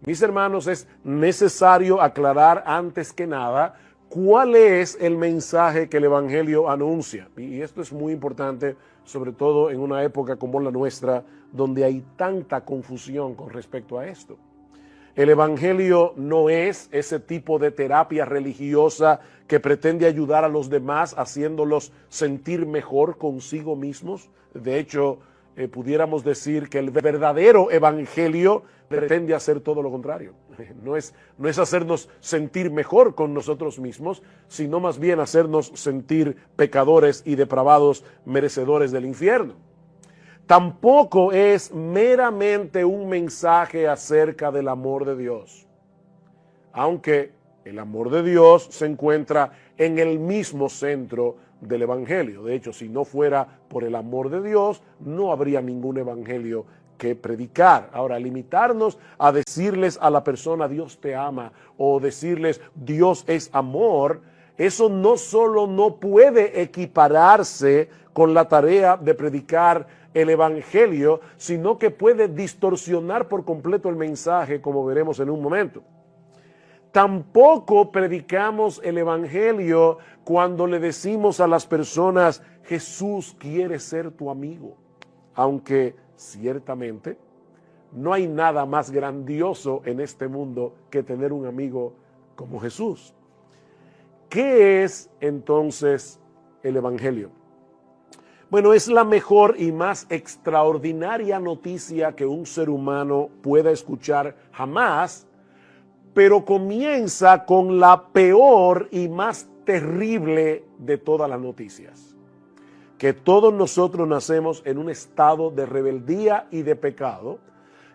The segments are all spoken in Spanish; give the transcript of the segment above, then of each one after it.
Mis hermanos, es necesario aclarar antes que nada cuál es el mensaje que el Evangelio anuncia. Y esto es muy importante, sobre todo en una época como la nuestra, donde hay tanta confusión con respecto a esto. El Evangelio no es ese tipo de terapia religiosa que pretende ayudar a los demás haciéndolos sentir mejor consigo mismos. De hecho, pudiéramos decir que el verdadero Evangelio pretende hacer todo lo contrario. No es hacernos sentir mejor con nosotros mismos, sino más bien hacernos sentir pecadores y depravados, merecedores del infierno. Tampoco es meramente un mensaje acerca del amor de Dios, aunque el amor de Dios se encuentra en el mismo centro del Evangelio. De hecho, si no fuera por el amor de Dios, no habría ningún Evangelio que predicar. Ahora, limitarnos a decirles a la persona Dios te ama o decirles Dios es amor, eso no solo no puede equipararse con la tarea de predicar el Evangelio, sino que puede distorsionar por completo el mensaje, como veremos en un momento. Tampoco predicamos el Evangelio cuando le decimos a las personas, Jesús quiere ser tu amigo, aunque ciertamente no hay nada más grandioso en este mundo que tener un amigo como Jesús. ¿Qué es entonces el Evangelio? Bueno, es la mejor y más extraordinaria noticia que un ser humano pueda escuchar jamás, pero comienza con la peor y más terrible de todas las noticias. Que todos nosotros nacemos en un estado de rebeldía y de pecado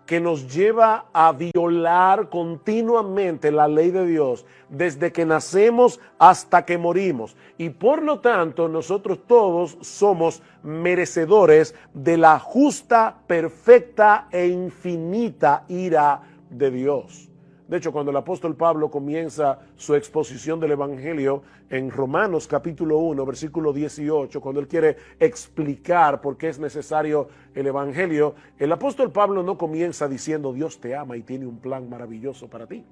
que nos lleva a violar continuamente la ley de Dios desde que nacemos hasta que morimos. Y por lo tanto, nosotros todos somos merecedores de la justa, perfecta e infinita ira de Dios. De hecho, cuando el apóstol Pablo comienza su exposición del Evangelio en Romanos capítulo 1, versículo 18, cuando él quiere explicar por qué es necesario el Evangelio, el apóstol Pablo no comienza diciendo Dios te ama y tiene un plan maravilloso para ti.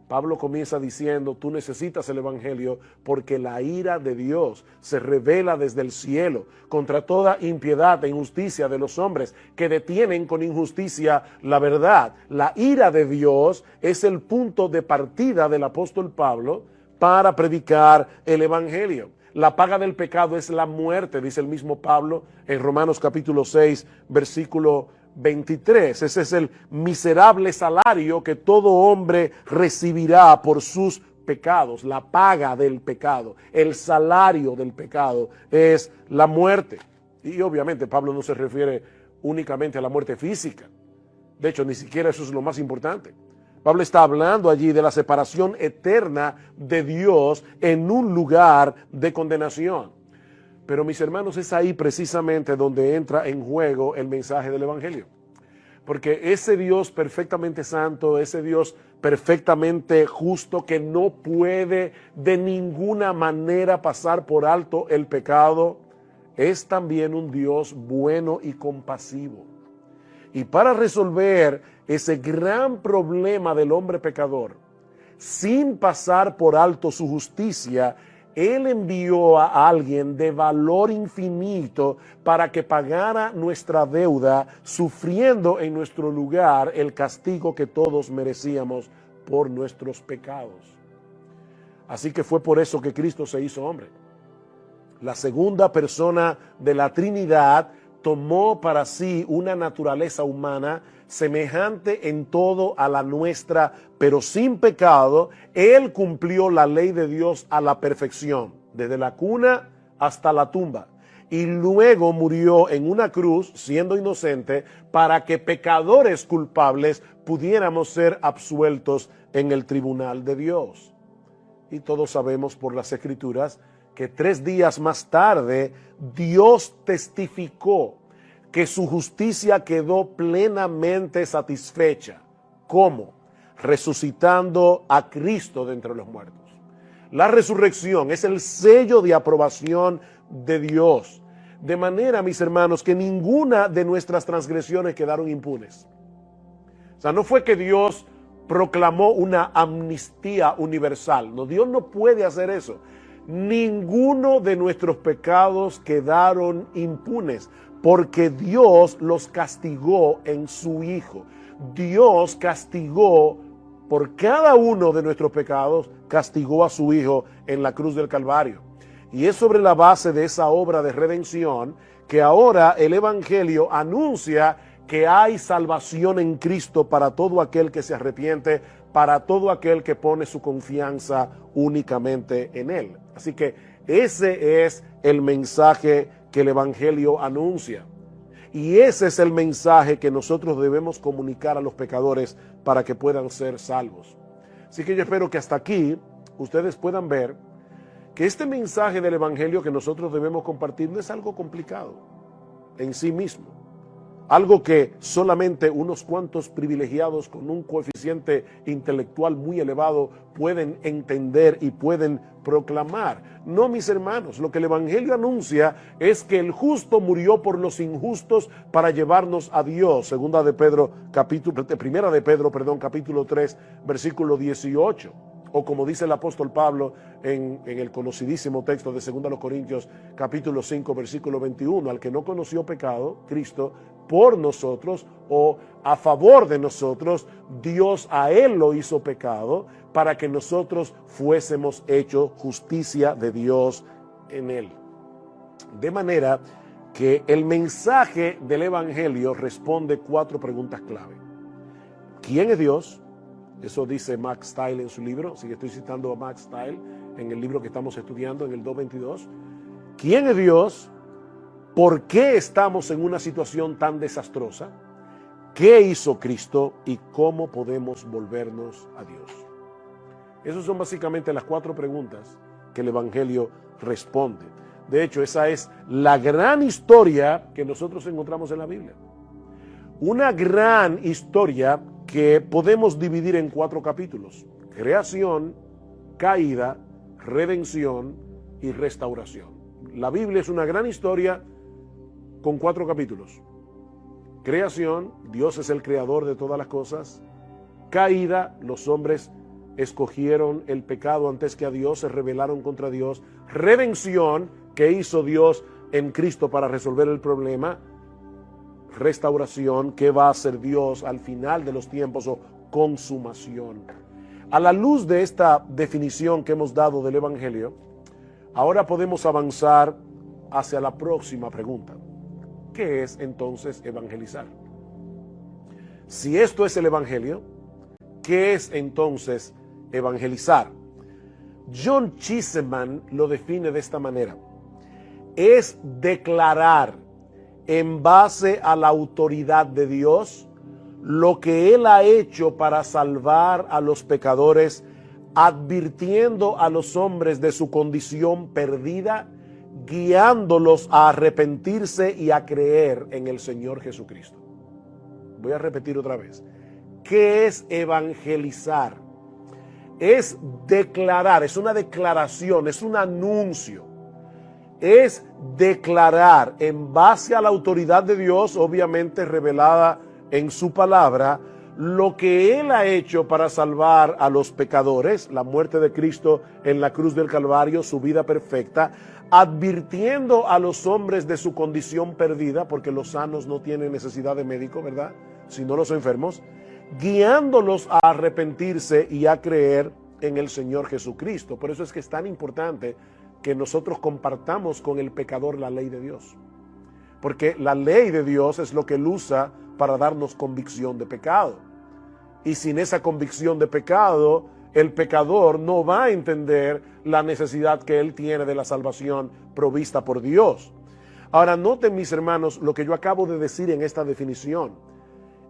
Pablo comienza diciendo, tú necesitas el Evangelio porque la ira de Dios se revela desde el cielo contra toda impiedad e injusticia de los hombres que detienen con injusticia la verdad. La ira de Dios es el punto de partida del apóstol Pablo para predicar el Evangelio. La paga del pecado es la muerte, dice el mismo Pablo en Romanos capítulo 6, versículo 23. Ese es el miserable salario que todo hombre recibirá por sus pecados. La paga del pecado, el salario del pecado es la muerte. Y obviamente Pablo no se refiere únicamente a la muerte física. De hecho, ni siquiera eso es lo más importante. Pablo está hablando allí de la separación eterna de Dios en un lugar de condenación. Pero mis hermanos, es ahí precisamente donde entra en juego el mensaje del Evangelio. Porque ese Dios perfectamente santo, ese Dios perfectamente justo que no puede de ninguna manera pasar por alto el pecado, es también un Dios bueno y compasivo. Y para resolver ese gran problema del hombre pecador, sin pasar por alto su justicia, Él envió a alguien de valor infinito para que pagara nuestra deuda, sufriendo en nuestro lugar el castigo que todos merecíamos por nuestros pecados. Así que fue por eso que Cristo se hizo hombre. La segunda persona de la Trinidad tomó para sí una naturaleza humana semejante en todo a la nuestra, pero sin pecado. Él cumplió la ley de Dios a la perfección, desde la cuna hasta la tumba. Y luego murió en una cruz, siendo inocente, para que pecadores culpables pudiéramos ser absueltos en el tribunal de Dios. Y todos sabemos por las Escrituras que 3 días más tarde Dios testificó que su justicia quedó plenamente satisfecha. ¿Cómo? Resucitando a Cristo de entre los muertos. La resurrección es el sello de aprobación de Dios. De manera, mis hermanos, que ninguna de nuestras transgresiones quedaron impunes. O sea, no fue que Dios proclamó una amnistía universal. No, Dios no puede hacer eso. Ninguno de nuestros pecados quedaron impunes, porque Dios los castigó en su Hijo. Dios castigó por cada uno de nuestros pecados, castigó a su Hijo en la cruz del Calvario. Y es sobre la base de esa obra de redención que ahora el Evangelio anuncia que hay salvación en Cristo para todo aquel que se arrepiente, para todo aquel que pone su confianza únicamente en Él. Así que ese es el mensaje que el Evangelio anuncia. Y ese es el mensaje que nosotros debemos comunicar a los pecadores para que puedan ser salvos. Así que yo espero que hasta aquí ustedes puedan ver que este mensaje del Evangelio que nosotros debemos compartir no es algo complicado en sí mismo. Algo que solamente unos cuantos privilegiados con un coeficiente intelectual muy elevado pueden entender y pueden proclamar. No, mis hermanos, lo que el Evangelio anuncia es que el justo murió por los injustos para llevarnos a Dios. Primera de Pedro, capítulo 3, versículo 18. O como dice el apóstol Pablo en el conocidísimo texto de 2 Corintios, capítulo 5, versículo 21, al que no conoció pecado, Cristo, por nosotros o a favor de nosotros, Dios a él lo hizo pecado para que nosotros fuésemos hechos justicia de Dios en él. De manera que el mensaje del Evangelio responde 4 preguntas clave. ¿Quién es Dios? Eso dice Max Stiles en su libro. Sí, estoy citando a Max Stiles en el libro que estamos estudiando, en el 222. ¿Quién es Dios? ¿Por qué estamos en una situación tan desastrosa? ¿Qué hizo Cristo? ¿Y cómo podemos volvernos a Dios? Esas son básicamente las 4 preguntas que el Evangelio responde. De hecho, esa es la gran historia que nosotros encontramos en la Biblia. Una gran historia que podemos dividir en 4 capítulos: creación, caída, redención y restauración. La Biblia es una gran historia con 4 capítulos. Creación, Dios es el creador de todas las cosas. Caída, los hombres escogieron el pecado antes que a Dios, se rebelaron contra Dios. Redención, que hizo Dios en Cristo para resolver el problema. Restauración, que va a hacer Dios al final de los tiempos, o consumación. A la luz de esta definición que hemos dado del Evangelio, ahora podemos avanzar hacia la próxima pregunta. ¿Qué es entonces evangelizar? Si esto es el Evangelio, ¿qué es entonces evangelizar? John Cheeseman lo define de esta manera: es declarar en base a la autoridad de Dios lo que Él ha hecho para salvar a los pecadores, advirtiendo a los hombres de su condición perdida, guiándolos a arrepentirse y a creer en el Señor Jesucristo. Voy a repetir otra vez. ¿Qué es evangelizar? Es declarar, es una declaración, es un anuncio. Es declarar en base a la autoridad de Dios, obviamente revelada en su palabra, lo que Él ha hecho para salvar a los pecadores, la muerte de Cristo en la cruz del Calvario, su vida perfecta, advirtiendo a los hombres de su condición perdida, porque los sanos no tienen necesidad de médico, ¿verdad?, sino los enfermos, guiándolos a arrepentirse y a creer en el Señor Jesucristo. Por eso es que es tan importante que nosotros compartamos con el pecador la ley de Dios, porque la ley de Dios es lo que Él usa para darnos convicción de pecado, y sin esa convicción de pecado, el pecador no va a entender la necesidad que él tiene de la salvación provista por Dios. Ahora, noten, mis hermanos, lo que yo acabo de decir en esta definición.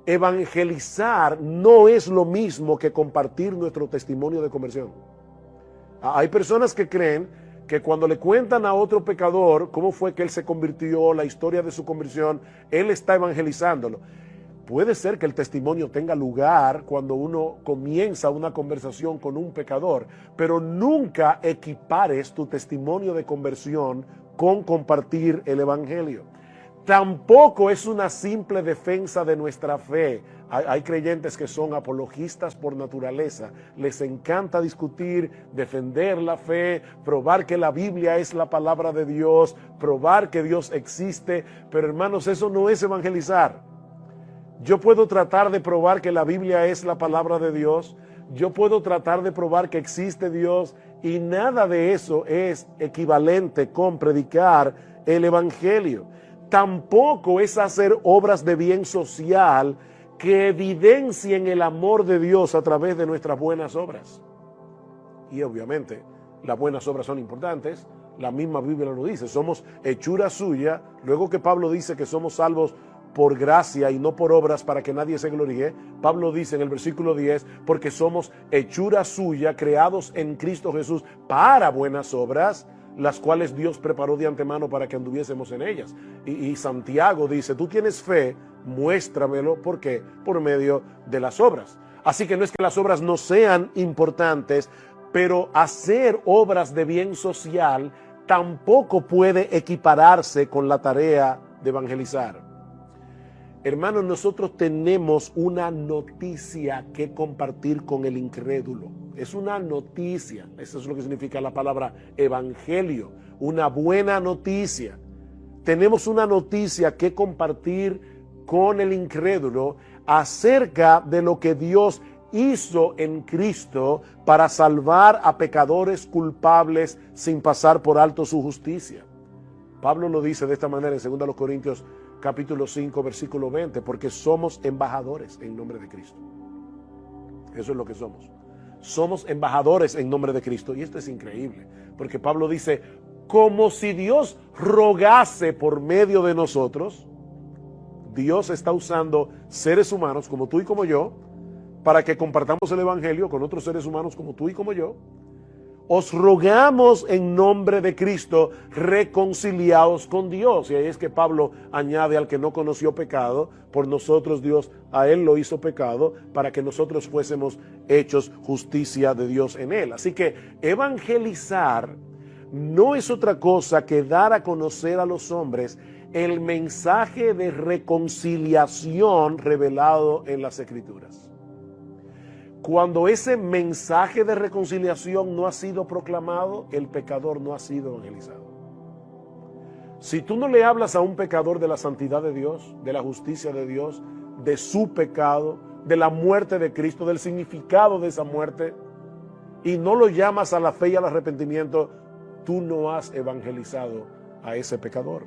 Evangelizar no es lo mismo que compartir nuestro testimonio de conversión. Hay personas que creen que cuando le cuentan a otro pecador cómo fue que él se convirtió, la historia de su conversión, él está evangelizándolo. Puede ser que el testimonio tenga lugar cuando uno comienza una conversación con un pecador, pero nunca equipares tu testimonio de conversión con compartir el Evangelio. Tampoco es una simple defensa de nuestra fe. Hay creyentes que son apologistas por naturaleza. Les encanta discutir, defender la fe, probar que la Biblia es la palabra de Dios, probar que Dios existe. Pero hermanos, eso no es evangelizar. Yo puedo tratar de probar que la Biblia es la palabra de Dios. Yo puedo tratar de probar que existe Dios, y nada de eso es equivalente con predicar el evangelio. Tampoco es hacer obras de bien social que evidencien el amor de Dios a través de nuestras buenas obras. Y obviamente las buenas obras son importantes, la misma Biblia lo dice, somos hechura suya. Luego que Pablo dice que somos salvos por gracia y no por obras para que nadie se gloríe, Pablo dice en el versículo 10, porque somos hechura suya, creados en Cristo Jesús para buenas obras, las cuales Dios preparó de antemano para que anduviésemos en ellas. Y Santiago dice, tú tienes fe, muéstramelo. ¿Por qué? Por medio de las obras. Así que no es que las obras no sean importantes, pero hacer obras de bien social tampoco puede equipararse con la tarea de evangelizar. Hermanos, nosotros tenemos una noticia que compartir con el incrédulo. Es una noticia, eso es lo que significa la palabra evangelio, una buena noticia. Tenemos una noticia que compartir con el incrédulo acerca de lo que Dios hizo en Cristo para salvar a pecadores culpables sin pasar por alto su justicia. Pablo lo dice de esta manera en 2 Corintios capítulo 5, versículo 20, porque somos embajadores en nombre de Cristo. Eso es lo que somos. Somos embajadores en nombre de Cristo. Y esto es increíble, porque Pablo dice, como si Dios rogase por medio de nosotros. Dios está usando seres humanos como tú y como yo, para que compartamos el evangelio con otros seres humanos como tú y como yo. Os rogamos en nombre de Cristo, reconciliaos con Dios. Y ahí es que Pablo añade al que no conoció pecado, por nosotros Dios a él lo hizo pecado, para que nosotros fuésemos hechos justicia de Dios en él. Así que evangelizar no es otra cosa que dar a conocer a los hombres el mensaje de reconciliación revelado en las Escrituras. Cuando ese mensaje de reconciliación no ha sido proclamado, el pecador no ha sido evangelizado. Si tú no le hablas a un pecador de la santidad de Dios, de la justicia de Dios, de su pecado, de la muerte de Cristo, del significado de esa muerte, y no lo llamas a la fe y al arrepentimiento, tú no has evangelizado a ese pecador.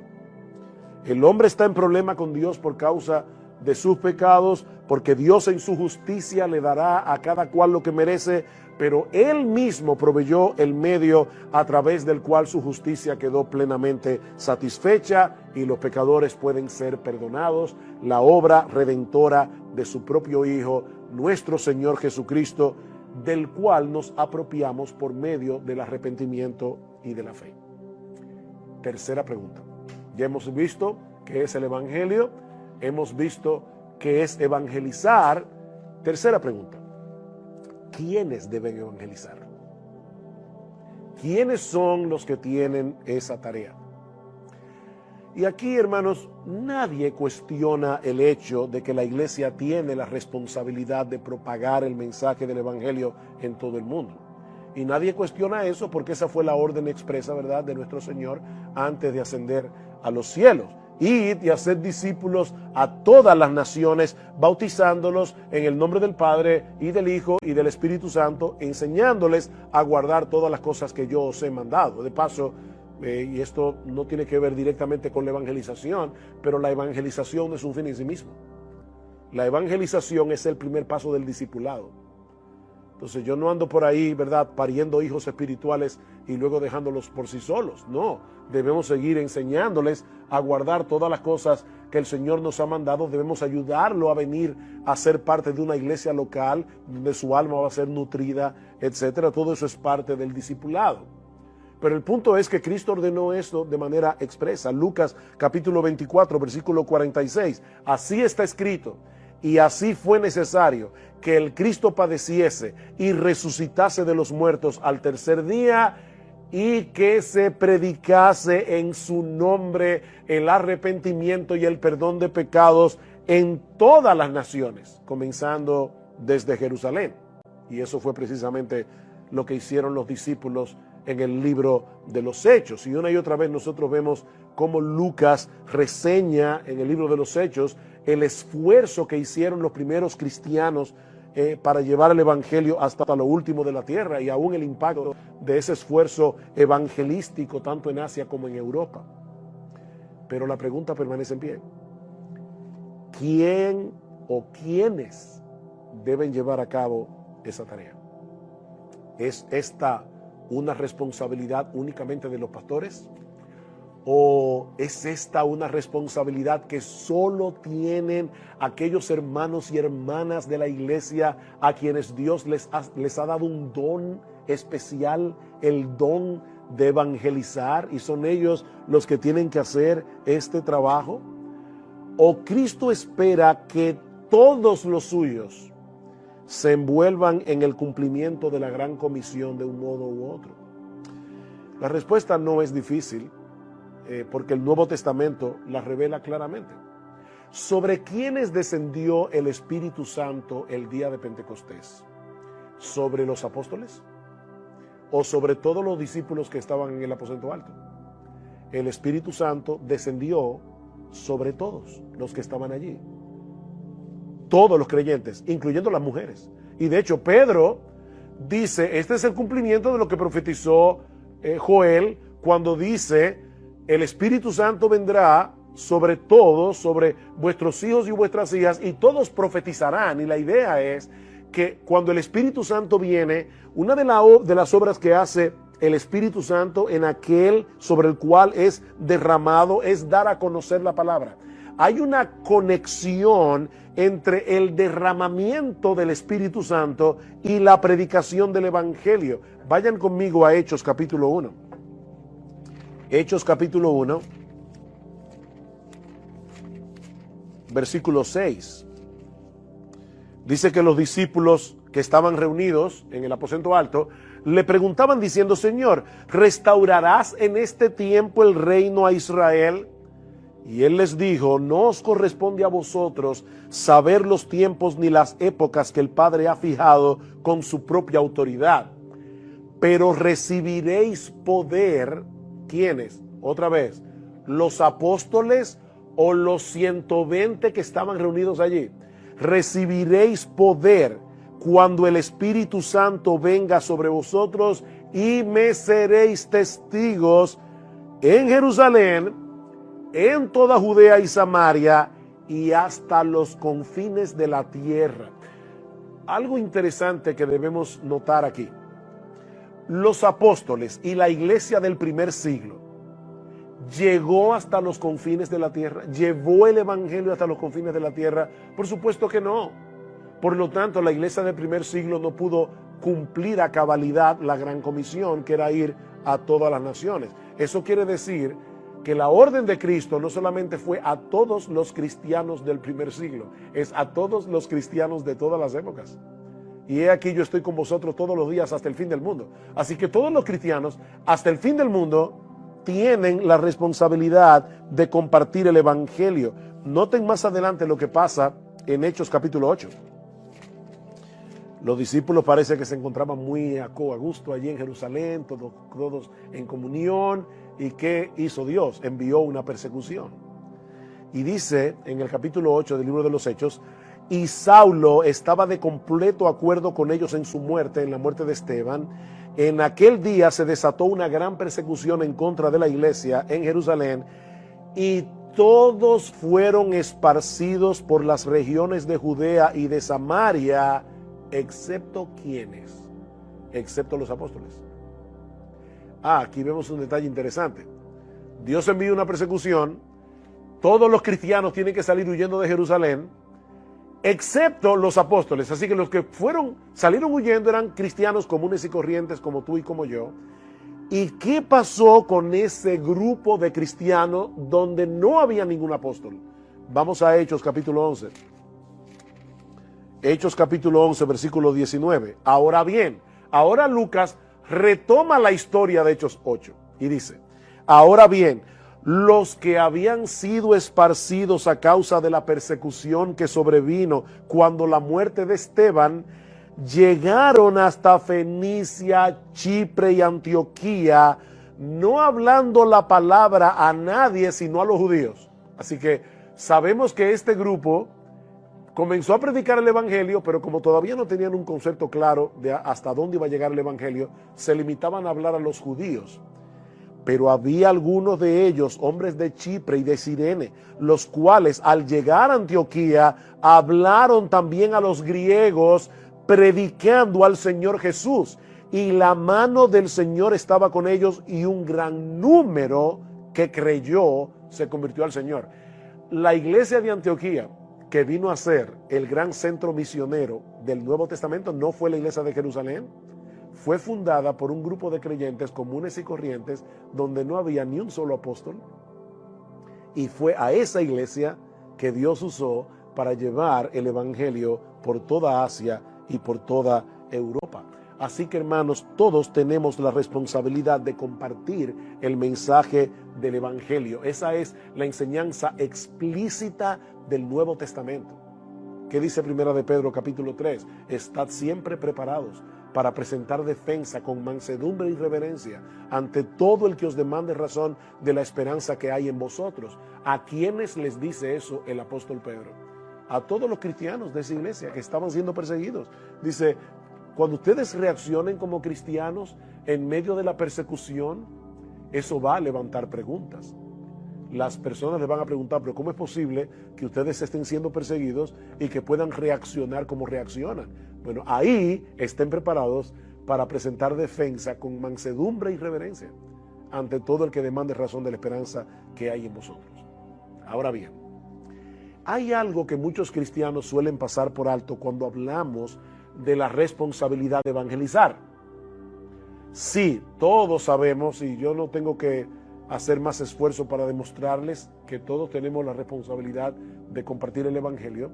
El hombre está en problema con Dios por causa de sus pecados, porque Dios en su justicia le dará a cada cual lo que merece, pero Él mismo proveyó el medio a través del cual su justicia quedó plenamente satisfecha y los pecadores pueden ser perdonados. La obra redentora de su propio Hijo, nuestro Señor Jesucristo, del cual nos apropiamos por medio del arrepentimiento y de la fe. Tercera pregunta. Ya hemos visto qué es el evangelio, hemos visto qué es evangelizar. Tercera pregunta. ¿Quiénes deben evangelizar? ¿Quiénes son los que tienen esa tarea? Y aquí, hermanos, nadie cuestiona el hecho de que la iglesia tiene la responsabilidad de propagar el mensaje del evangelio en todo el mundo. Y nadie cuestiona eso porque esa fue la orden expresa, ¿verdad?, de nuestro Señor antes de ascender a los cielos. Id y hacer discípulos a todas las naciones, bautizándolos en el nombre del Padre y del Hijo y del Espíritu Santo, enseñándoles a guardar todas las cosas que yo os he mandado. De paso, y esto no tiene que ver directamente con la evangelización, pero la evangelización no es un fin en sí mismo. La evangelización es el primer paso del discipulado. Entonces yo no ando por ahí, ¿verdad?, pariendo hijos espirituales y luego dejándolos por sí solos. No, debemos seguir enseñándoles a guardar todas las cosas que el Señor nos ha mandado. Debemos ayudarlo a venir a ser parte de una iglesia local donde su alma va a ser nutrida, etcétera. Todo eso es parte del discipulado. Pero el punto es que Cristo ordenó esto de manera expresa. Lucas capítulo 24, versículo 46. Así está escrito. Y así fue necesario que el Cristo padeciese y resucitase de los muertos al tercer día, y que se predicase en su nombre el arrepentimiento y el perdón de pecados en todas las naciones, comenzando desde Jerusalén. Y eso fue precisamente lo que hicieron los discípulos en el libro de los Hechos. Y una y otra vez nosotros vemos cómo Lucas reseña en el libro de los Hechos el esfuerzo que hicieron los primeros cristianos para llevar el evangelio hasta lo último de la tierra, y aún el impacto de ese esfuerzo evangelístico tanto en Asia como en Europa. Pero la pregunta permanece en pie: ¿quién o quiénes deben llevar a cabo esa tarea? ¿Es esta una responsabilidad únicamente de los pastores? ¿O es esta una responsabilidad que solo tienen aquellos hermanos y hermanas de la iglesia a quienes Dios les ha dado un don especial, el don de evangelizar, y son ellos los que tienen que hacer este trabajo? ¿O Cristo espera que todos los suyos se envuelvan en el cumplimiento de la gran comisión de un modo u otro? La respuesta no es difícil, porque el Nuevo Testamento la revela claramente. ¿Sobre quiénes descendió el Espíritu Santo el día de Pentecostés? ¿Sobre los apóstoles? ¿O sobre todos los discípulos que estaban en el aposento alto? El Espíritu Santo descendió sobre todos los que estaban allí. Todos los creyentes, incluyendo las mujeres. Y de hecho Pedro dice, este es el cumplimiento de lo que profetizó Joel, cuando dice: el Espíritu Santo vendrá sobre todos, sobre vuestros hijos y vuestras hijas, y todos profetizarán. Y la idea es que cuando el Espíritu Santo viene, una de las obras que hace el Espíritu Santo en aquel sobre el cual es derramado es dar a conocer la palabra. Hay una conexión entre el derramamiento del Espíritu Santo y la predicación del Evangelio. Vayan conmigo a Hechos capítulo 1. Hechos capítulo 1, versículo 6. Dice que los discípulos que estaban reunidos en el aposento alto le preguntaban diciendo: Señor, ¿restaurarás en este tiempo el reino a Israel? Y él les dijo: no os corresponde a vosotros saber los tiempos ni las épocas que el Padre ha fijado con su propia autoridad, pero recibiréis poder. ¿Quiénes? Otra vez, ¿los apóstoles o los 120 que estaban reunidos allí? Recibiréis poder cuando el Espíritu Santo venga sobre vosotros, y me seréis testigos en Jerusalén, en toda Judea y Samaria, y hasta los confines de la tierra. Algo interesante que debemos notar aquí: los apóstoles y la iglesia del primer siglo llegó hasta los confines de la tierra, llevó el evangelio hasta los confines de la tierra. Por supuesto que no. Por lo tanto, la iglesia del primer siglo no pudo cumplir a cabalidad la gran comisión, que era ir a todas las naciones. Eso quiere decir que la orden de Cristo no solamente fue a todos los cristianos del primer siglo, es a todos los cristianos de todas las épocas. Y he aquí, yo estoy con vosotros todos los días hasta el fin del mundo. Así que todos los cristianos hasta el fin del mundo tienen la responsabilidad de compartir el evangelio. Noten más adelante lo que pasa en Hechos capítulo 8. Los discípulos parece que se encontraban muy a gusto allí en Jerusalén, todos en comunión. ¿Y qué hizo Dios? Envió una persecución. Y dice en el capítulo 8 del libro de los Hechos: y Saulo estaba de completo acuerdo con ellos en su muerte, en la muerte de Esteban. En aquel día se desató una gran persecución en contra de la iglesia en Jerusalén, y todos fueron esparcidos por las regiones de Judea y de Samaria, excepto ¿quiénes? Excepto los apóstoles. Aquí vemos un detalle interesante. Dios envía una persecución, todos los cristianos tienen que salir huyendo de Jerusalén, excepto los apóstoles. Así que los que salieron huyendo eran cristianos comunes y corrientes como tú y como yo. ¿Y qué pasó con ese grupo de cristianos donde no había ningún apóstol? Vamos a Hechos capítulo 11. Hechos capítulo 11, versículo 19. Ahora bien, ahora Lucas retoma la historia de Hechos 8 y dice: ahora bien, los que habían sido esparcidos a causa de la persecución que sobrevino cuando la muerte de Esteban, llegaron hasta Fenicia, Chipre y Antioquía, no hablando la palabra a nadie sino a los judíos. Así que sabemos que este grupo comenzó a predicar el evangelio, pero como todavía no tenían un concepto claro de hasta dónde iba a llegar el evangelio, se limitaban a hablar a los judíos. Pero había algunos de ellos, hombres de Chipre y de Cirene, los cuales al llegar a Antioquía hablaron también a los griegos, predicando al Señor Jesús. Y la mano del Señor estaba con ellos, y un gran número que creyó se convirtió al Señor. La iglesia de Antioquía, que vino a ser el gran centro misionero del Nuevo Testamento, no fue la iglesia de Jerusalén. Fue fundada por un grupo de creyentes comunes y corrientes donde no había ni un solo apóstol, y fue a esa iglesia que Dios usó para llevar el evangelio por toda Asia y por toda Europa. Así que, hermanos, todos tenemos la responsabilidad de compartir el mensaje del evangelio. Esa es la enseñanza explícita del Nuevo Testamento. ¿Qué dice Primera de Pedro capítulo 3? Estad siempre preparados para presentar defensa con mansedumbre y reverencia ante todo el que os demande razón de la esperanza que hay en vosotros. ¿A quiénes les dice eso el apóstol Pedro? A todos los cristianos de esa iglesia que estaban siendo perseguidos. Dice: cuando ustedes reaccionen como cristianos en medio de la persecución, eso va a levantar preguntas. Las personas les van a preguntar: pero ¿cómo es posible que ustedes estén siendo perseguidos y que puedan reaccionar como reaccionan? Bueno, ahí estén preparados para presentar defensa con mansedumbre y reverencia ante todo el que demande razón de la esperanza que hay en vosotros. Ahora bien, hay algo que muchos cristianos suelen pasar por alto cuando hablamos de la responsabilidad de evangelizar. Sí, todos sabemos, y yo no tengo que hacer más esfuerzo para demostrarles que todos tenemos la responsabilidad de compartir el evangelio,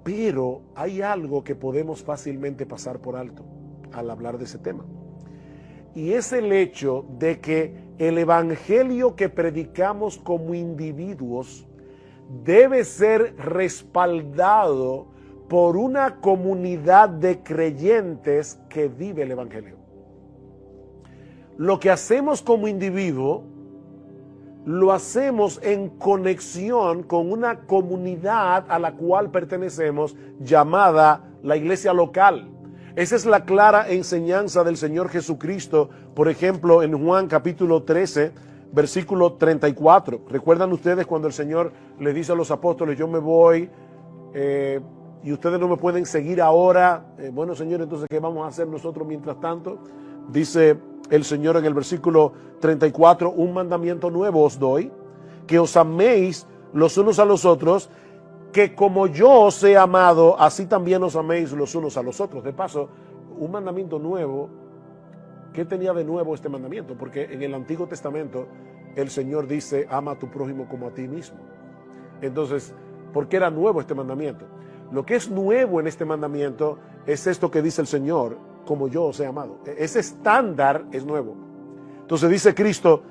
pero hay algo que podemos fácilmente pasar por alto al hablar de ese tema, y es el hecho de que el evangelio que predicamos como individuos debe ser respaldado por una comunidad de creyentes que vive el evangelio. Lo que hacemos como individuo, lo hacemos en conexión con una comunidad a la cual pertenecemos, llamada la iglesia local. Esa es la clara enseñanza del Señor Jesucristo, por ejemplo, en Juan capítulo 13, versículo 34. ¿Recuerdan ustedes cuando el Señor le dice a los apóstoles: yo me voy y ustedes no me pueden seguir ahora? Bueno, Señor, entonces, ¿qué vamos a hacer nosotros mientras tanto? Dice el Señor en el versículo 34: un mandamiento nuevo os doy, que os améis los unos a los otros, que como yo os he amado, así también os améis los unos a los otros. De paso, un mandamiento nuevo. ¿Qué tenía de nuevo este mandamiento? Porque en el Antiguo Testamento el Señor dice: ama a tu prójimo como a ti mismo. Entonces, ¿por qué era nuevo este mandamiento? Lo que es nuevo en este mandamiento es esto que dice el Señor: como yo os he amado. Ese estándar es nuevo. Entonces dice Cristo: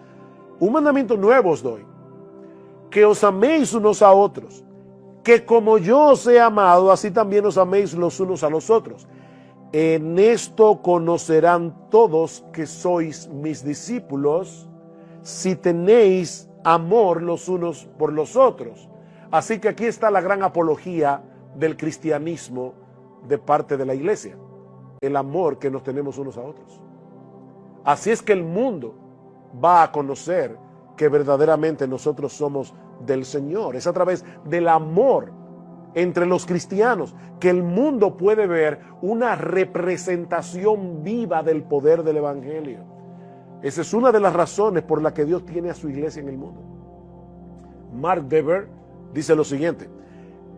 un mandamiento nuevo os doy, que os améis unos a otros, que como yo os he amado, así también os améis los unos a los otros. En esto conocerán todos que sois mis discípulos, si tenéis amor los unos por los otros. Así que aquí está la gran apología del cristianismo de parte de la iglesia: el amor que nos tenemos unos a otros. Así es que el mundo va a conocer que verdaderamente nosotros somos del Señor. Es a través del amor entre los cristianos que el mundo puede ver una representación viva del poder del evangelio. Esa es una de las razones por la que Dios tiene a su iglesia en el mundo. Mark Dever dice lo siguiente: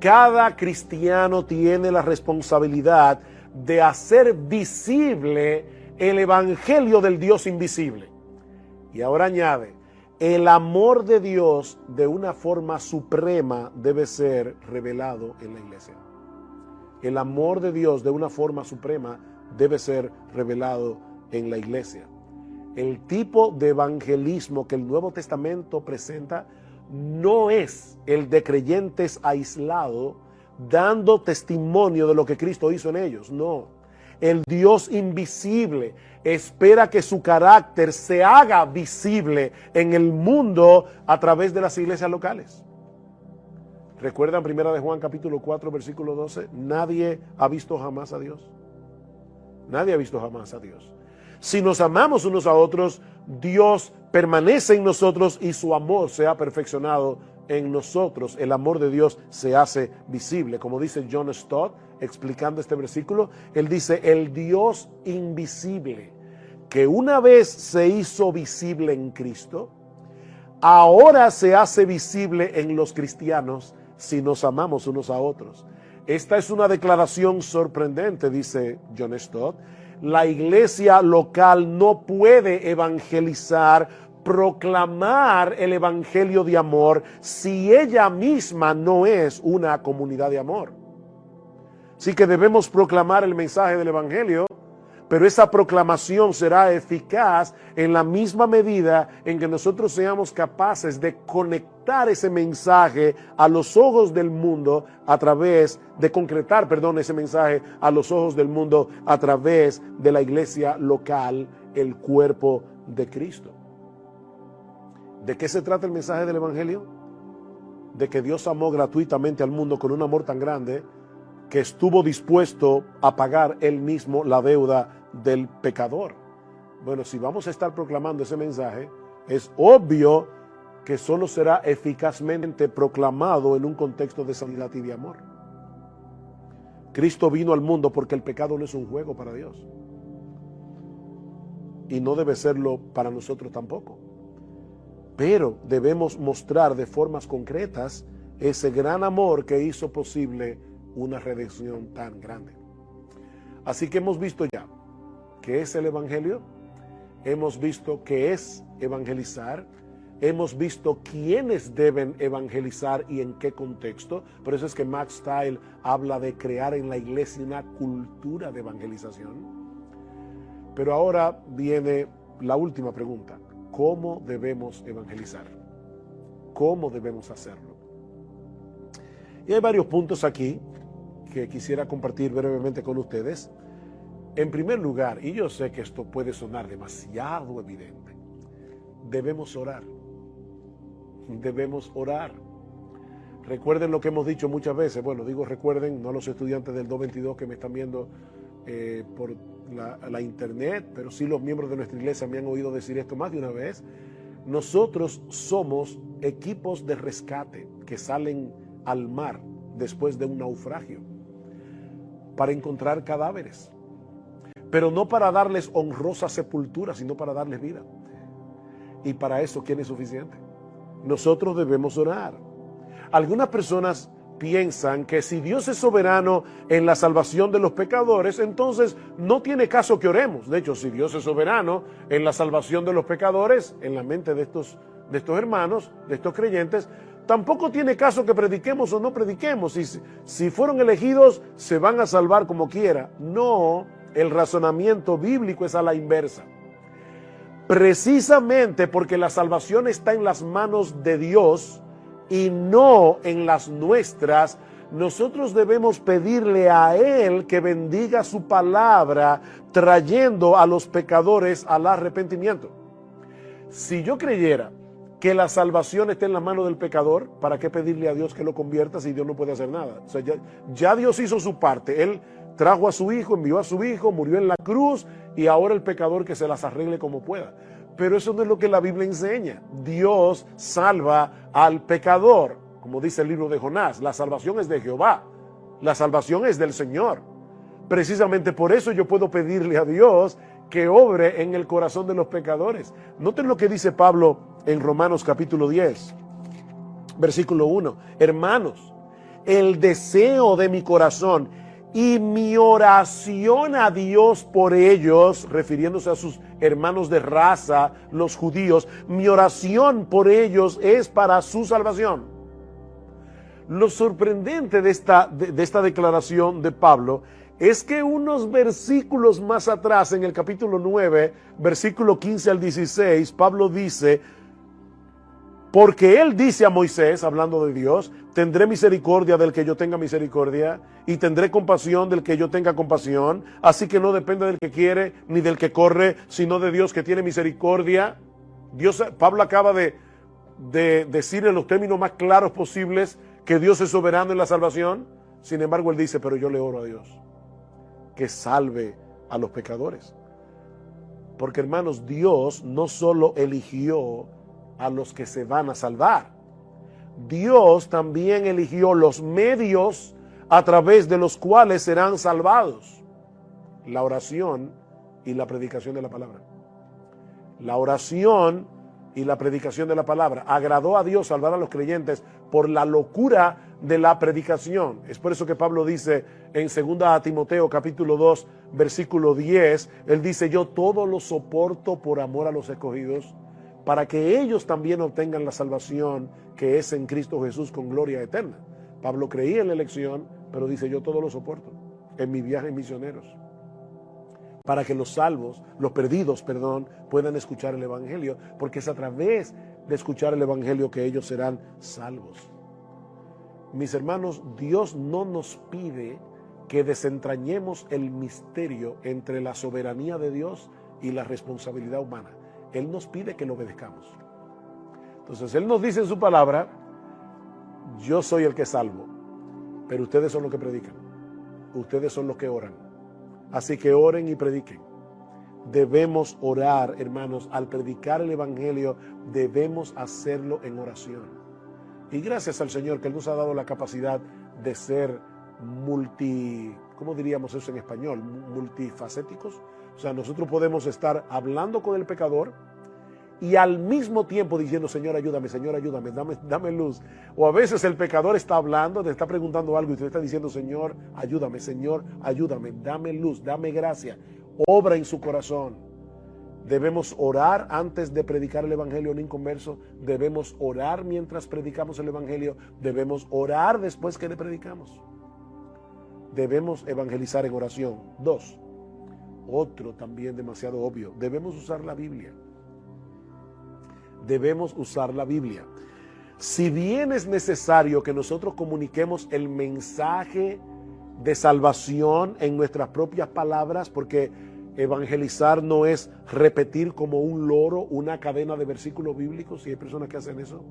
cada cristiano tiene la responsabilidad de hacer visible el evangelio del Dios invisible. Y ahora añade: el amor de Dios de una forma suprema debe ser revelado en la iglesia. El amor de Dios de una forma suprema debe ser revelado en la iglesia. El tipo de evangelismo que el Nuevo Testamento presenta no es el de creyentes aislados dando testimonio de lo que Cristo hizo en ellos. No. El Dios invisible espera que su carácter se haga visible en el mundo a través de las iglesias locales. ¿Recuerdan 1 de Juan capítulo 4 versículo 12? Nadie ha visto jamás a Dios. Nadie ha visto jamás a Dios. Si nos amamos unos a otros, Dios permanece en nosotros y su amor se ha perfeccionado en nosotros. El amor de Dios se hace visible. Como dice John Stott, explicando este versículo, él dice, el Dios invisible, que una vez se hizo visible en Cristo, ahora se hace visible en los cristianos si nos amamos unos a otros. Esta es una declaración sorprendente, dice John Stott. La iglesia local no puede evangelizar, proclamar el evangelio de amor si ella misma no es una comunidad de amor. Así que debemos proclamar el mensaje del evangelio, pero esa proclamación será eficaz en la misma medida en que nosotros seamos capaces de conectar ese mensaje a los ojos del mundo a través de concretar, ese mensaje a los ojos del mundo a través de la iglesia local, el cuerpo de Cristo. ¿De qué se trata el mensaje del evangelio? De que Dios amó gratuitamente al mundo con un amor tan grande que estuvo dispuesto a pagar él mismo la deuda del pecador. Bueno, si vamos a estar proclamando ese mensaje, es obvio que solo será eficazmente proclamado en un contexto de sanidad y de amor. Cristo vino al mundo porque el pecado no es un juego para Dios. Y no debe serlo para nosotros tampoco. Pero debemos mostrar de formas concretas ese gran amor que hizo posible una redención tan grande. Así que hemos visto ya qué es el evangelio, hemos visto qué es evangelizar, hemos visto quiénes deben evangelizar y en qué contexto. Por eso es que Max Stiles habla de crear en la iglesia una cultura de evangelización. Pero ahora viene la última pregunta: ¿cómo debemos evangelizar? ¿Cómo debemos hacerlo? Y hay varios puntos aquí que quisiera compartir brevemente con ustedes. En primer lugar, y yo sé que esto puede sonar demasiado evidente, debemos orar. Debemos orar. Recuerden lo que hemos dicho muchas veces. Bueno, digo recuerden, no a los estudiantes del 222 que me están viendo por la internet, pero sí los miembros de nuestra iglesia me han oído decir esto más de una vez. Nosotros somos equipos de rescate que salen al mar después de un naufragio para encontrar cadáveres, pero no para darles honrosa sepultura, sino para darles vida. Y para eso, ¿quién es suficiente? Nosotros debemos orar. Algunas personas piensan que si Dios es soberano en la salvación de los pecadores, entonces no tiene caso que oremos. De hecho, si Dios es soberano en la salvación de los pecadores, en la mente de estos hermanos, de estos creyentes, tampoco tiene caso que prediquemos o no prediquemos. Si fueron elegidos, se van a salvar como quiera. No, el razonamiento bíblico es a la inversa. Precisamente porque la salvación está en las manos de Dios y no en las nuestras, nosotros debemos pedirle a Él que bendiga su palabra, trayendo a los pecadores al arrepentimiento. Si yo creyera que la salvación está en la mano del pecador, ¿para qué pedirle a Dios que lo convierta si Dios no puede hacer nada? O sea, ya Dios hizo su parte. Él trajo a su hijo, envió a su hijo, murió en la cruz, y ahora el pecador que se las arregle como pueda. Pero eso no es lo que la Biblia enseña. Dios salva al pecador. Como dice el libro de Jonás, la salvación es de Jehová. La salvación es del Señor. Precisamente por eso yo puedo pedirle a Dios que obre en el corazón de los pecadores. Noten lo que dice Pablo en Romanos capítulo 10, versículo 1. Hermanos, el deseo de mi corazón y mi oración a Dios por ellos, refiriéndose a sus hermanos de raza, los judíos, mi oración por ellos es para su salvación. Lo sorprendente de esta declaración de Pablo es que unos versículos más atrás, en el capítulo 9, versículo 15 al 16, Pablo dice, porque él dice a Moisés, hablando de Dios, tendré misericordia del que yo tenga misericordia y tendré compasión del que yo tenga compasión, así que no depende del que quiere ni del que corre, sino de Dios que tiene misericordia. Pablo acaba de decir en los términos más claros posibles que Dios es soberano en la salvación. Sin embargo, él dice, pero yo le oro a Dios que salve a los pecadores. Porque, hermanos, Dios no solo eligió a los que se van a salvar, Dios también eligió los medios a través de los cuales serán salvados: la oración y la predicación de la palabra. La oración y la predicación de la palabra. Agradó a Dios salvar a los creyentes por la locura de la predicación. Es por eso que Pablo dice en 2 Timoteo capítulo 2 versículo 10, él dice, yo todo lo soporto por amor a los escogidos, para que ellos también obtengan la salvación que es en Cristo Jesús con gloria eterna. Pablo creía en la elección, pero dice, yo todo lo soporto en mi viaje misioneros, para que los salvos, los perdidos, puedan escuchar el evangelio, porque es a través de escuchar el evangelio que ellos serán salvos. Mis hermanos, Dios no nos pide que desentrañemos el misterio entre la soberanía de Dios y la responsabilidad humana. Él nos pide que lo obedezcamos. Entonces, Él nos dice en su palabra, yo soy el que salvo, pero ustedes son los que predican, ustedes son los que oran. Así que oren y prediquen. Debemos orar, hermanos, al predicar el evangelio, debemos hacerlo en oración. Y gracias al Señor que Él nos ha dado la capacidad de ser ¿cómo diríamos eso en español? Multifacéticos. O sea, nosotros podemos estar hablando con el pecador y al mismo tiempo diciendo, Señor, ayúdame, dame luz. O a veces el pecador está hablando, te está preguntando algo y usted está diciendo, Señor, ayúdame, dame luz, dame gracia, obra en su corazón. Debemos orar antes de predicar el evangelio a un inconverso, debemos orar mientras predicamos el evangelio, debemos orar después que le predicamos. Debemos evangelizar en oración. 2, otro también demasiado obvio, debemos usar la Biblia. Debemos usar la Biblia. Si bien es necesario que nosotros comuniquemos el mensaje de salvación en nuestras propias palabras, porque evangelizar no es repetir como un loro una cadena de versículos bíblicos, si hay personas que hacen eso.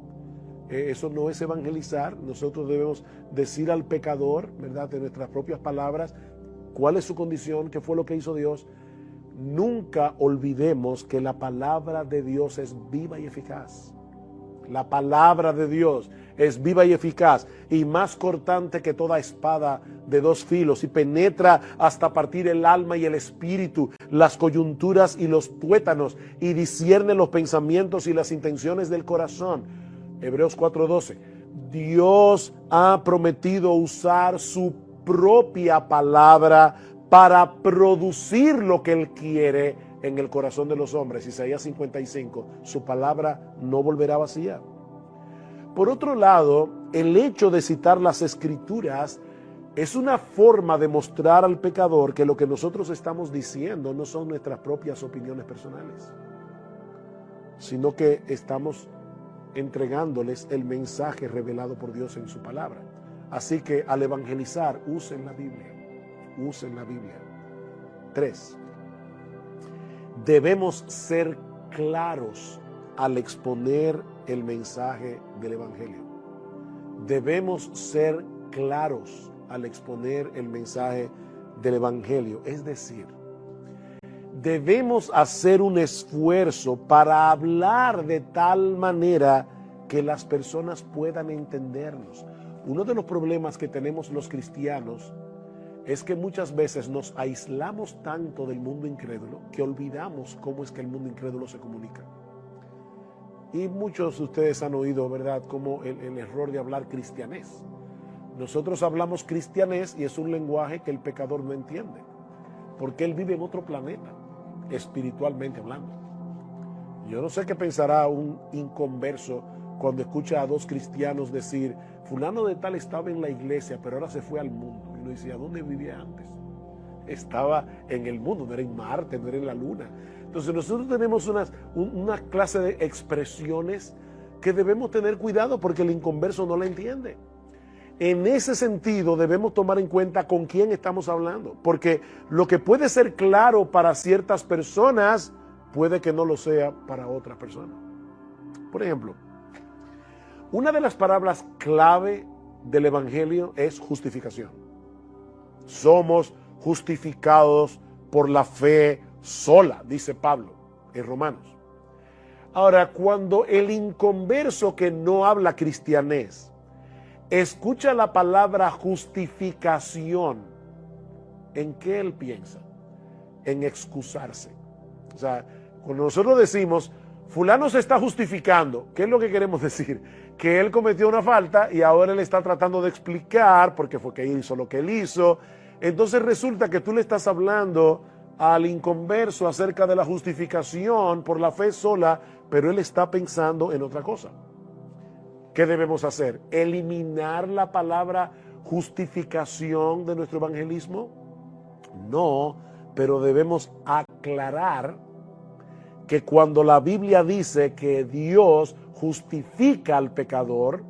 Eso no es evangelizar. Nosotros debemos decir al pecador, ¿verdad?, de nuestras propias palabras, cuál es su condición, qué fue lo que hizo Dios. Nunca olvidemos que la palabra de Dios es viva y eficaz. La palabra de Dios es viva y eficaz y más cortante que toda espada de 2 filos y penetra hasta partir el alma y el espíritu, las coyunturas y los tuétanos, y discierne los pensamientos y las intenciones del corazón. Hebreos 4:12. Dios ha prometido usar su propia palabra para producir lo que Él quiere en el corazón de los hombres. Isaías 55, su palabra no volverá vacía. Por otro lado, el hecho de citar las Escrituras es una forma de mostrar al pecador que lo que nosotros estamos diciendo no son nuestras propias opiniones personales, sino que estamos entregándoles el mensaje revelado por Dios en su palabra. Así que al evangelizar, usen la Biblia. Usen la Biblia. 3. Debemos ser claros al exponer el mensaje del evangelio. Debemos ser claros al exponer el mensaje del evangelio. Es decir, debemos hacer un esfuerzo para hablar de tal manera que las personas puedan entendernos. Uno de los problemas que tenemos los cristianos es que muchas veces nos aislamos tanto del mundo incrédulo que olvidamos cómo es que el mundo incrédulo se comunica. Y muchos de ustedes han oído, ¿verdad?, como el error de hablar cristianés. Nosotros hablamos cristianés y es un lenguaje que el pecador no entiende, porque él vive en otro planeta, espiritualmente hablando. Yo no sé qué pensará un inconverso cuando escucha a 2 cristianos decir, fulano de tal estaba en la iglesia, pero ahora se fue al mundo. Y uno dice, ¿a dónde vivía antes? estaba en el mundo, no era en Marte, no era en la Luna. Entonces nosotros tenemos una clase de expresiones que debemos tener cuidado porque el inconverso no la entiende. En ese sentido debemos tomar en cuenta con quién estamos hablando, porque lo que puede ser claro para ciertas personas puede que no lo sea para otras personas. Por ejemplo, una de las palabras clave del Evangelio es justificación. Somos justificados por la fe sola, dice Pablo en Romanos. Ahora, cuando el inconverso que no habla cristianés escucha la palabra justificación, ¿en qué él piensa? En excusarse. O sea, cuando nosotros decimos, fulano se está justificando, ¿qué es lo que queremos decir? Que él cometió una falta y ahora él está tratando de explicar por qué fue que hizo lo que él hizo. Entonces resulta que tú le estás hablando al inconverso acerca de la justificación por la fe sola, pero él está pensando en otra cosa. ¿Qué debemos hacer? ¿Eliminar la palabra justificación de nuestro evangelismo? No, pero debemos aclarar que cuando la Biblia dice que Dios justifica al pecador,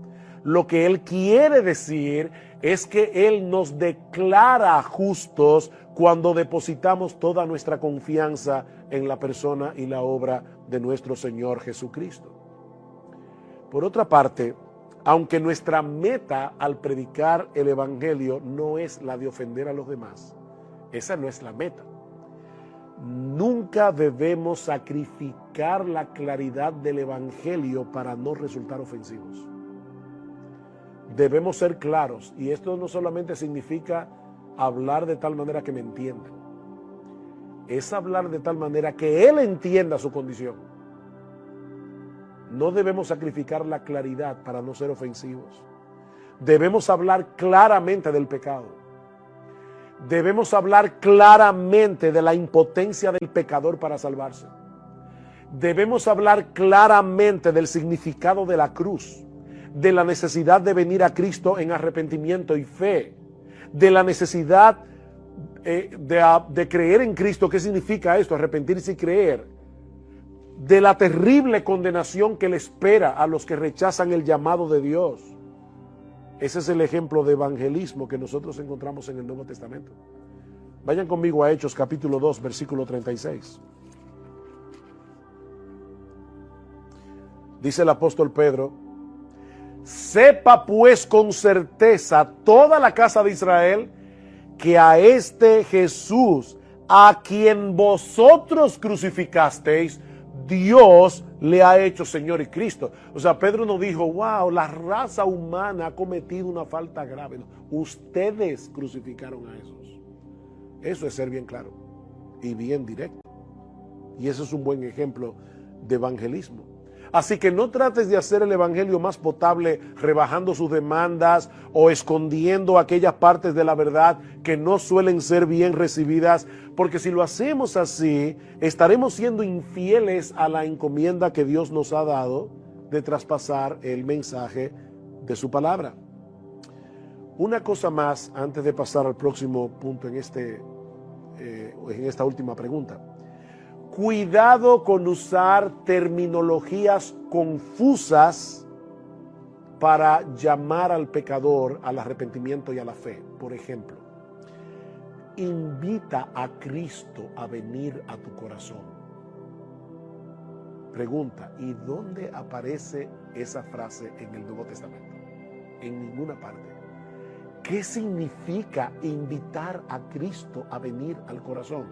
lo que Él quiere decir es que Él nos declara justos cuando depositamos toda nuestra confianza en la persona y la obra de nuestro Señor Jesucristo. Por otra parte, aunque nuestra meta al predicar el Evangelio no es la de ofender a los demás, esa no es la meta. Nunca debemos sacrificar la claridad del Evangelio para no resultar ofensivos. Debemos ser claros, y esto no solamente significa hablar de tal manera que me entiendan, es hablar de tal manera que él entienda su condición. No debemos sacrificar la claridad para no ser ofensivos. Debemos hablar claramente del pecado. Debemos hablar claramente de la impotencia del pecador para salvarse. Debemos hablar claramente del significado de la cruz, de la necesidad de venir a Cristo en arrepentimiento y fe, de la necesidad de creer en Cristo. ¿Qué significa esto? Arrepentirse y creer. De la terrible condenación que le espera a los que rechazan el llamado de Dios. Ese es el ejemplo de evangelismo que nosotros encontramos en el Nuevo Testamento. Vayan conmigo a Hechos capítulo 2, versículo 36. Dice el apóstol Pedro: sepa pues con certeza toda la casa de Israel que a este Jesús, a quien vosotros crucificasteis, Dios le ha hecho Señor y Cristo. O sea, Pedro no dijo, wow, la raza humana ha cometido una falta grave. No, ustedes crucificaron a Jesús. Eso es ser bien claro y bien directo. Y eso es un buen ejemplo de evangelismo. Así que no trates de hacer el evangelio más potable rebajando sus demandas o escondiendo aquellas partes de la verdad que no suelen ser bien recibidas, porque si lo hacemos así, estaremos siendo infieles a la encomienda que Dios nos ha dado de traspasar el mensaje de su palabra. Una cosa más antes de pasar al próximo punto en esta última pregunta. Cuidado con usar terminologías confusas para llamar al pecador al arrepentimiento y a la fe. Por ejemplo, invita a Cristo a venir a tu corazón. Pregunta, ¿y dónde aparece esa frase en el Nuevo Testamento? En ninguna parte. ¿Qué significa invitar a Cristo a venir al corazón?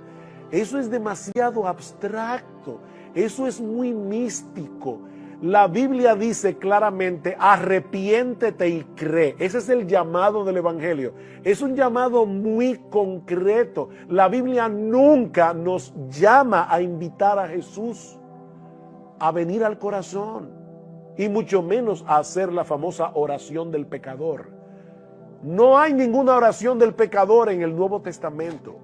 Eso es demasiado abstracto, eso es muy místico. La Biblia dice claramente, arrepiéntete y cree. Ese es el llamado del Evangelio. Es un llamado muy concreto. La Biblia nunca nos llama a invitar a Jesús a venir al corazón, y mucho menos a hacer la famosa oración del pecador. No hay ninguna oración del pecador en el Nuevo Testamento.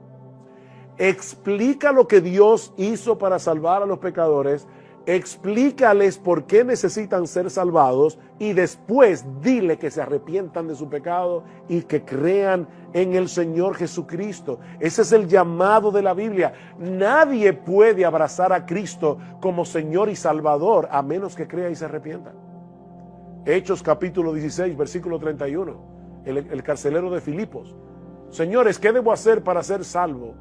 Explica lo que Dios hizo para salvar a los pecadores explícales por qué necesitan ser salvados y después dile que se arrepientan de su pecado y que crean en el Señor Jesucristo. Ese es el llamado de la Biblia. Nadie puede abrazar a Cristo como Señor y Salvador a menos que crea y se arrepienta. Hechos capítulo 16, versículo 31, el carcelero de Filipos. Señores, ¿qué debo hacer para ser salvo?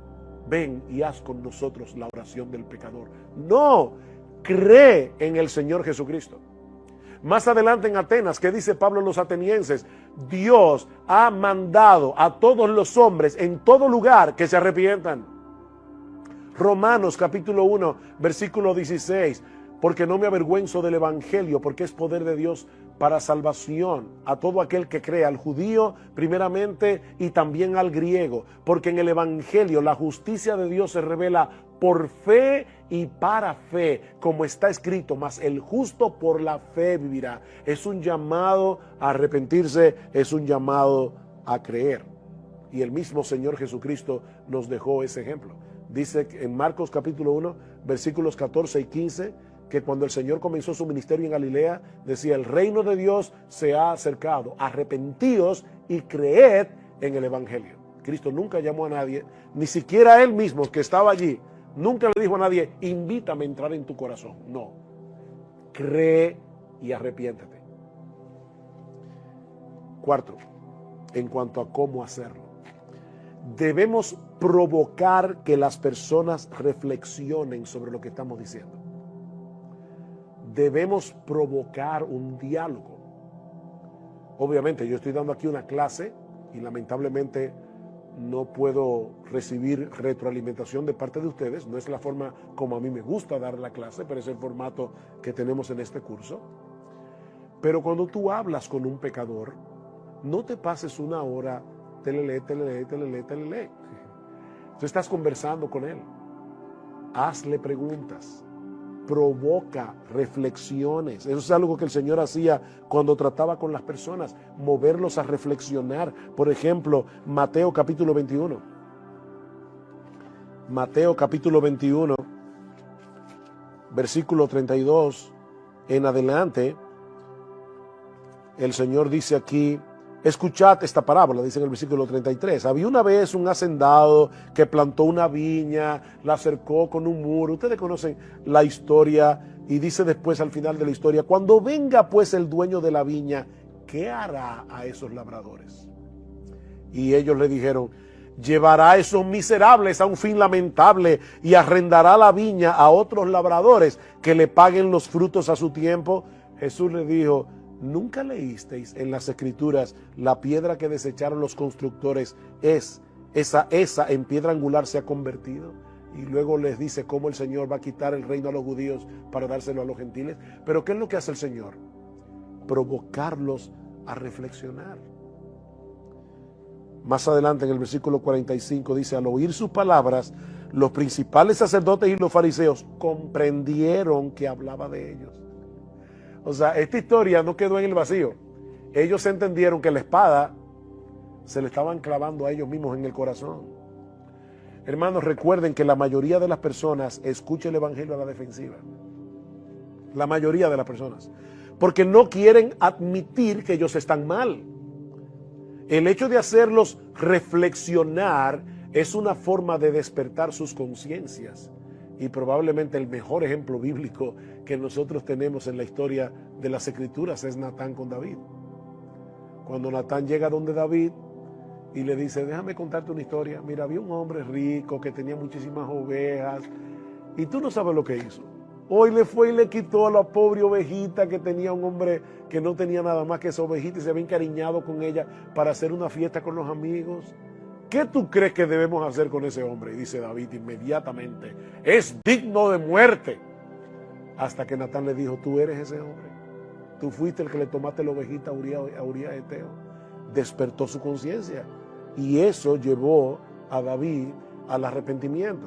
Ven y haz con nosotros la oración del pecador. No, cree en el Señor Jesucristo. Más adelante en Atenas, ¿qué dice Pablo a los atenienses? Dios ha mandado a todos los hombres en todo lugar que se arrepientan. Romanos capítulo 1, versículo 16. Porque no me avergüenzo del evangelio, porque es poder de Dios para salvación a todo aquel que cree, al judío primeramente y también al griego. Porque en el evangelio la justicia de Dios se revela por fe y para fe, como está escrito, mas el justo por la fe vivirá. Es un llamado a arrepentirse, es un llamado a creer. Y el mismo Señor Jesucristo nos dejó ese ejemplo. Dice en Marcos capítulo 1, versículos 14 y 15, que cuando el Señor comenzó su ministerio en Galilea, decía, el reino de Dios se ha acercado, arrepentíos y creed en el evangelio. Cristo nunca llamó a nadie, ni siquiera él mismo que estaba allí, nunca le dijo a nadie, invítame a entrar en tu corazón. No, cree y arrepiéntete. Cuarto, en cuanto a cómo hacerlo, debemos provocar que las personas reflexionen sobre lo que estamos diciendo. Debemos provocar un diálogo. Obviamente yo estoy dando aquí una clase y lamentablemente no puedo recibir retroalimentación de parte de ustedes. No es la forma como a mí me gusta dar la clase, pero es el formato que tenemos en este curso. Pero cuando tú hablas con un pecador, no te pases una hora, telele. Tú estás conversando con él. Hazle preguntas. Provoca reflexiones. Eso es algo que el Señor hacía cuando trataba con las personas, moverlos a reflexionar. Por ejemplo, Mateo capítulo 21. Mateo capítulo 21, versículo 32 en adelante, el Señor dice aquí, escuchad esta parábola, dice en el versículo 33. Había una vez un hacendado que plantó una viña, la cercó con un muro. Ustedes conocen la historia y dice después al final de la historia, cuando venga pues el dueño de la viña, ¿qué hará a esos labradores? Y ellos le dijeron, llevará a esos miserables a un fin lamentable y arrendará la viña a otros labradores que le paguen los frutos a su tiempo. Jesús le dijo, ¿nunca leísteis en las Escrituras la piedra que desecharon los constructores esa en piedra angular se ha convertido? Y luego les dice cómo el Señor va a quitar el reino a los judíos para dárselo a los gentiles. Pero ¿qué es lo que hace el Señor? Provocarlos a reflexionar. Más adelante en el versículo 45 dice, al oír sus palabras, los principales sacerdotes y los fariseos comprendieron que hablaba de ellos. O sea, esta historia no quedó en el vacío. Ellos entendieron que la espada se le estaban clavando a ellos mismos en el corazón. Hermanos, recuerden que la mayoría de las personas escucha el evangelio a la defensiva. La mayoría de las personas. Porque no quieren admitir que ellos están mal. El hecho de hacerlos reflexionar es una forma de despertar sus conciencias. Y probablemente el mejor ejemplo bíblico que nosotros tenemos en la historia de las Escrituras es Natán con David. Cuando Natán llega donde David y le dice, déjame contarte una historia. Mira, había un hombre rico que tenía muchísimas ovejas y tú no sabes lo que hizo. Hoy le fue y le quitó a la pobre ovejita que tenía un hombre que no tenía nada más que esa ovejita y se había encariñado con ella para hacer una fiesta con los amigos. ¿Qué tú crees que debemos hacer con ese hombre? Y dice David inmediatamente, es digno de muerte. Hasta que Natán le dijo, tú eres ese hombre. Tú fuiste el que le tomaste la ovejita a Urías Eteo. Despertó su conciencia. Y eso llevó a David al arrepentimiento.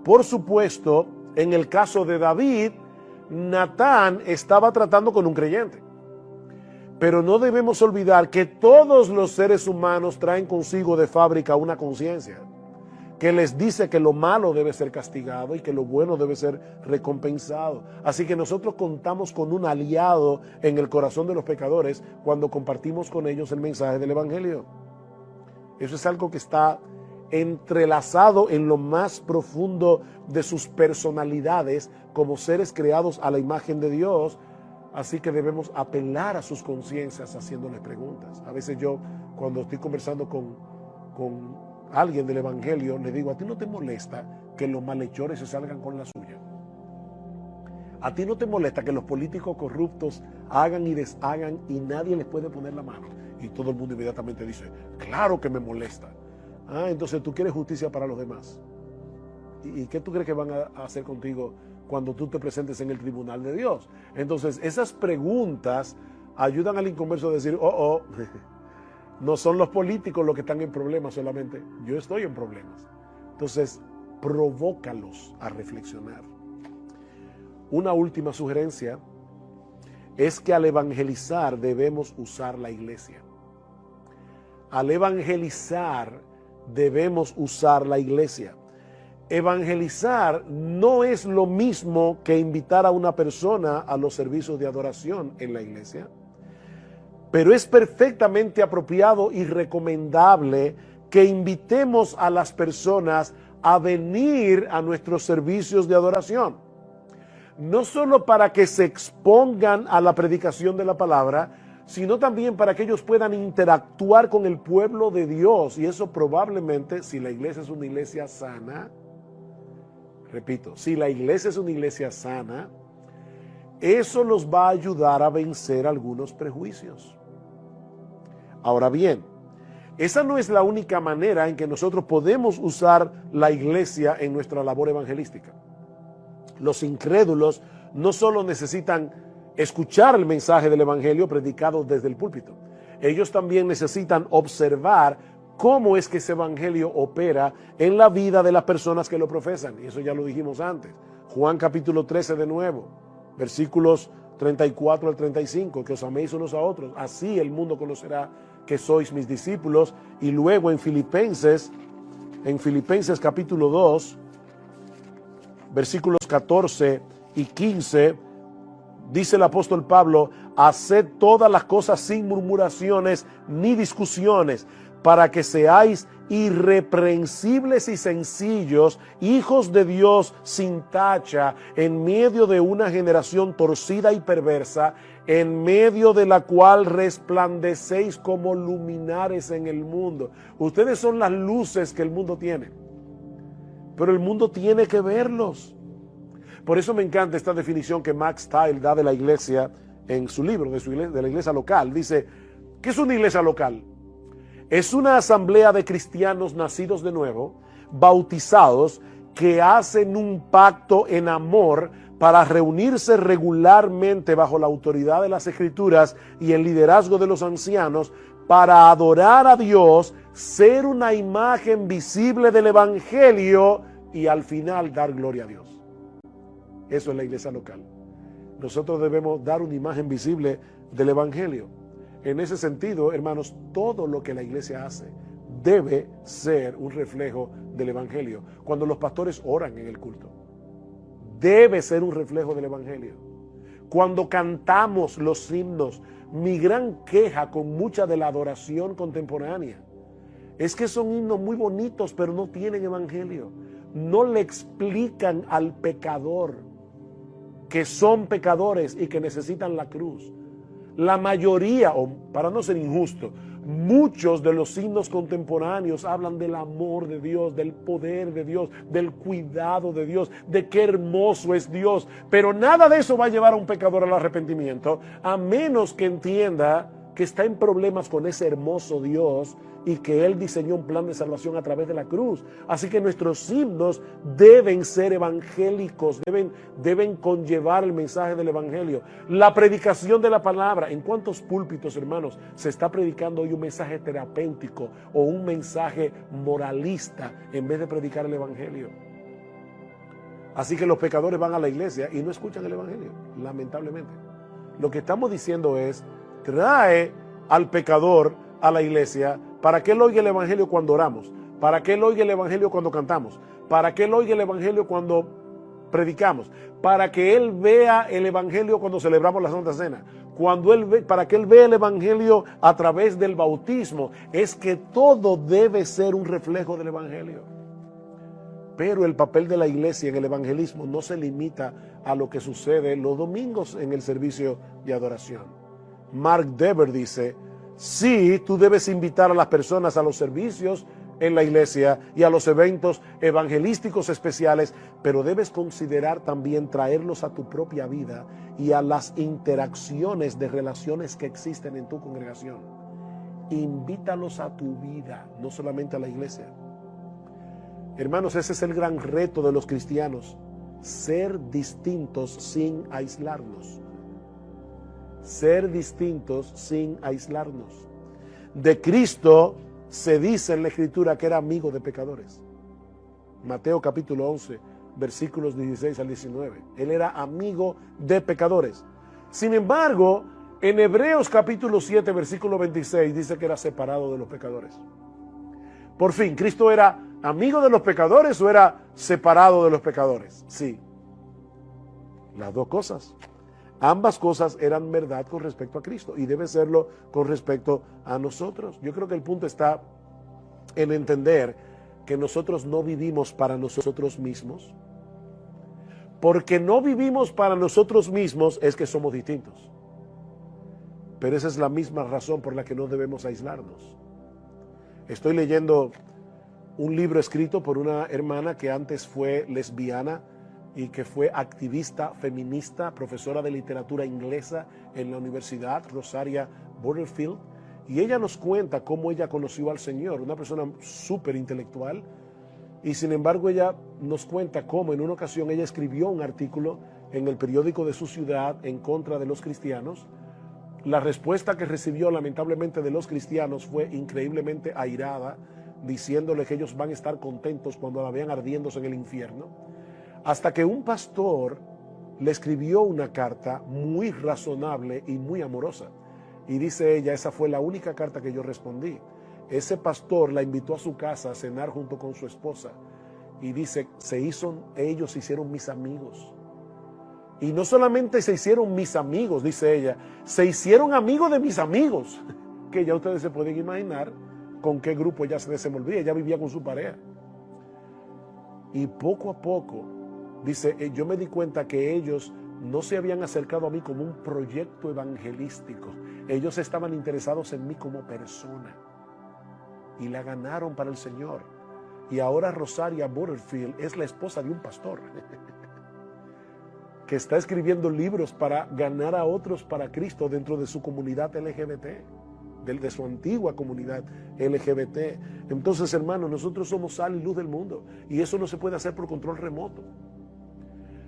Por supuesto, en el caso de David, Natán estaba tratando con un creyente. Pero no debemos olvidar que todos los seres humanos traen consigo de fábrica una conciencia. que les dice que lo malo debe ser castigado y que lo bueno debe ser recompensado. Así que nosotros contamos con un aliado en el corazón de los pecadores cuando compartimos con ellos el mensaje del Evangelio. Eso es algo que está entrelazado en lo más profundo de sus personalidades como seres creados a la imagen de Dios. Así que debemos apelar a sus conciencias haciéndoles preguntas. A veces yo, cuando estoy conversando con alguien del Evangelio, le digo: ¿a ti no te molesta que los malhechores se salgan con la suya? ¿A ti no te molesta que los políticos corruptos hagan y deshagan y nadie les puede poner la mano? Y todo el mundo inmediatamente dice: claro que me molesta. Entonces tú quieres justicia para los demás. ¿Y qué tú crees que van a hacer contigo cuando tú te presentes en el tribunal de Dios? Entonces esas preguntas ayudan al inconverso a decir: no son los políticos los que están en problemas solamente, yo estoy en problemas. Entonces provócalos a reflexionar. Una última sugerencia es que al evangelizar debemos usar la iglesia. Al evangelizar debemos usar la iglesia. Evangelizar no es lo mismo que invitar a una persona a los servicios de adoración en la iglesia, pero es perfectamente apropiado y recomendable que invitemos a las personas a venir a nuestros servicios de adoración. No solo para que se expongan a la predicación de la palabra, sino también para que ellos puedan interactuar con el pueblo de Dios. Y eso probablemente, si la iglesia es una iglesia sana, repito, si la iglesia es una iglesia sana, eso los va a ayudar a vencer algunos prejuicios. Ahora bien, esa no es la única manera en que nosotros podemos usar la iglesia en nuestra labor evangelística. Los incrédulos no solo necesitan escuchar el mensaje del evangelio predicado desde el púlpito, ellos también necesitan observar cómo es que ese evangelio opera en la vida de las personas que lo profesan. Y eso ya lo dijimos antes. Juan capítulo 13 de nuevo, versículos 34 al 35, que os améis unos a otros, así el mundo conocerá que sois mis discípulos. Y luego en Filipenses capítulo 2, versículos 14 y 15, dice el apóstol Pablo: haced todas las cosas sin murmuraciones ni discusiones, para que seáis irreprensibles y sencillos, hijos de Dios sin tacha, en medio de una generación torcida y perversa, en medio de la cual resplandecéis como luminares en el mundo. Ustedes son las luces que el mundo tiene, pero el mundo tiene que verlos. Por eso me encanta esta definición que Max Stiles da de la iglesia en su libro, de la iglesia local. Dice: ¿qué es una iglesia local? Es una asamblea de cristianos nacidos de nuevo, bautizados, que hacen un pacto en amor para reunirse regularmente bajo la autoridad de las Escrituras y el liderazgo de los ancianos para adorar a Dios, ser una imagen visible del Evangelio y al final dar gloria a Dios. Eso es la iglesia local. Nosotros debemos dar una imagen visible del Evangelio. En ese sentido, hermanos, todo lo que la iglesia hace debe ser un reflejo del Evangelio. Cuando los pastores oran en el culto, debe ser un reflejo del Evangelio. Cuando cantamos los himnos, mi gran queja con mucha de la adoración contemporánea es que son himnos muy bonitos, pero no tienen Evangelio. No le explican al pecador que son pecadores y que necesitan la cruz. La mayoría, o para no ser injusto, muchos de los himnos contemporáneos hablan del amor de Dios, del poder de Dios, del cuidado de Dios, de qué hermoso es Dios. Pero nada de eso va a llevar a un pecador al arrepentimiento, a menos que entienda que está en problemas con ese hermoso Dios y que Él diseñó un plan de salvación a través de la cruz. Así que nuestros himnos deben ser evangélicos, deben conllevar el mensaje del evangelio. La predicación de la palabra. ¿En cuántos púlpitos, hermanos, se está predicando hoy un mensaje terapéutico o un mensaje moralista en vez de predicar el evangelio? Así que los pecadores van a la iglesia y no escuchan el evangelio, lamentablemente. Lo que estamos diciendo es: trae al pecador a la iglesia para que él oiga el evangelio cuando oramos, para que Él oiga el Evangelio cuando cantamos, para que Él oiga el Evangelio cuando predicamos, para que Él vea el Evangelio cuando celebramos la Santa Cena, para que Él vea el Evangelio a través del bautismo. Es que todo debe ser un reflejo del Evangelio. Pero el papel de la iglesia en el evangelismo no se limita a lo que sucede los domingos en el servicio de adoración. Mark Dever dice: sí, tú debes invitar a las personas a los servicios en la iglesia y a los eventos evangelísticos especiales, pero debes considerar también traerlos a tu propia vida y a las interacciones de relaciones que existen en tu congregación. Invítalos a tu vida, no solamente a la iglesia. Hermanos, ese es el gran reto de los cristianos: ser distintos sin aislarnos. Ser distintos sin aislarnos. De Cristo se dice en la Escritura que era amigo de pecadores. Mateo capítulo 11, versículos 16 al 19. Él era amigo de pecadores. Sin embargo, en Hebreos capítulo 7, versículo 26, dice que era separado de los pecadores. Por fin, ¿Cristo era amigo de los pecadores o era separado de los pecadores? Sí, las dos cosas. Ambas cosas eran verdad con respecto a Cristo y debe serlo con respecto a nosotros. Yo creo que el punto está en entender que nosotros no vivimos para nosotros mismos. Porque no vivimos para nosotros mismos es que somos distintos. Pero esa es la misma razón por la que no debemos aislarnos. Estoy leyendo un libro escrito por una hermana que antes fue lesbiana y que fue activista feminista, profesora de literatura inglesa en la Universidad Rosaria Butterfield, y ella nos cuenta cómo ella conoció al Señor, una persona súper intelectual, y sin embargo ella nos cuenta cómo en una ocasión ella escribió un artículo en el periódico de su ciudad en contra de los cristianos. La respuesta que recibió lamentablemente de los cristianos fue increíblemente airada, diciéndole que ellos van a estar contentos cuando la vean ardiéndose en el infierno, hasta que un pastor le escribió una carta muy razonable y muy amorosa. Y dice ella: esa fue la única carta que yo respondí. Ese pastor la invitó a su casa a cenar junto con su esposa. Y dice: ellos se hicieron mis amigos. Y no solamente se hicieron mis amigos, dice ella, se hicieron amigos de mis amigos. Que ya ustedes se pueden imaginar con qué grupo ella se desenvolvía. Ella vivía con su pareja. Y poco a poco, dice, yo me di cuenta que ellos no se habían acercado a mí como un proyecto evangelístico. Ellos estaban interesados en mí como persona. Y la ganaron para el Señor. Y ahora Rosaria Butterfield es la esposa de un pastor que está escribiendo libros para ganar a otros para Cristo dentro de su comunidad LGBT, de su antigua comunidad LGBT. Entonces, hermanos, nosotros somos sal y luz del mundo, y eso no se puede hacer por control remoto.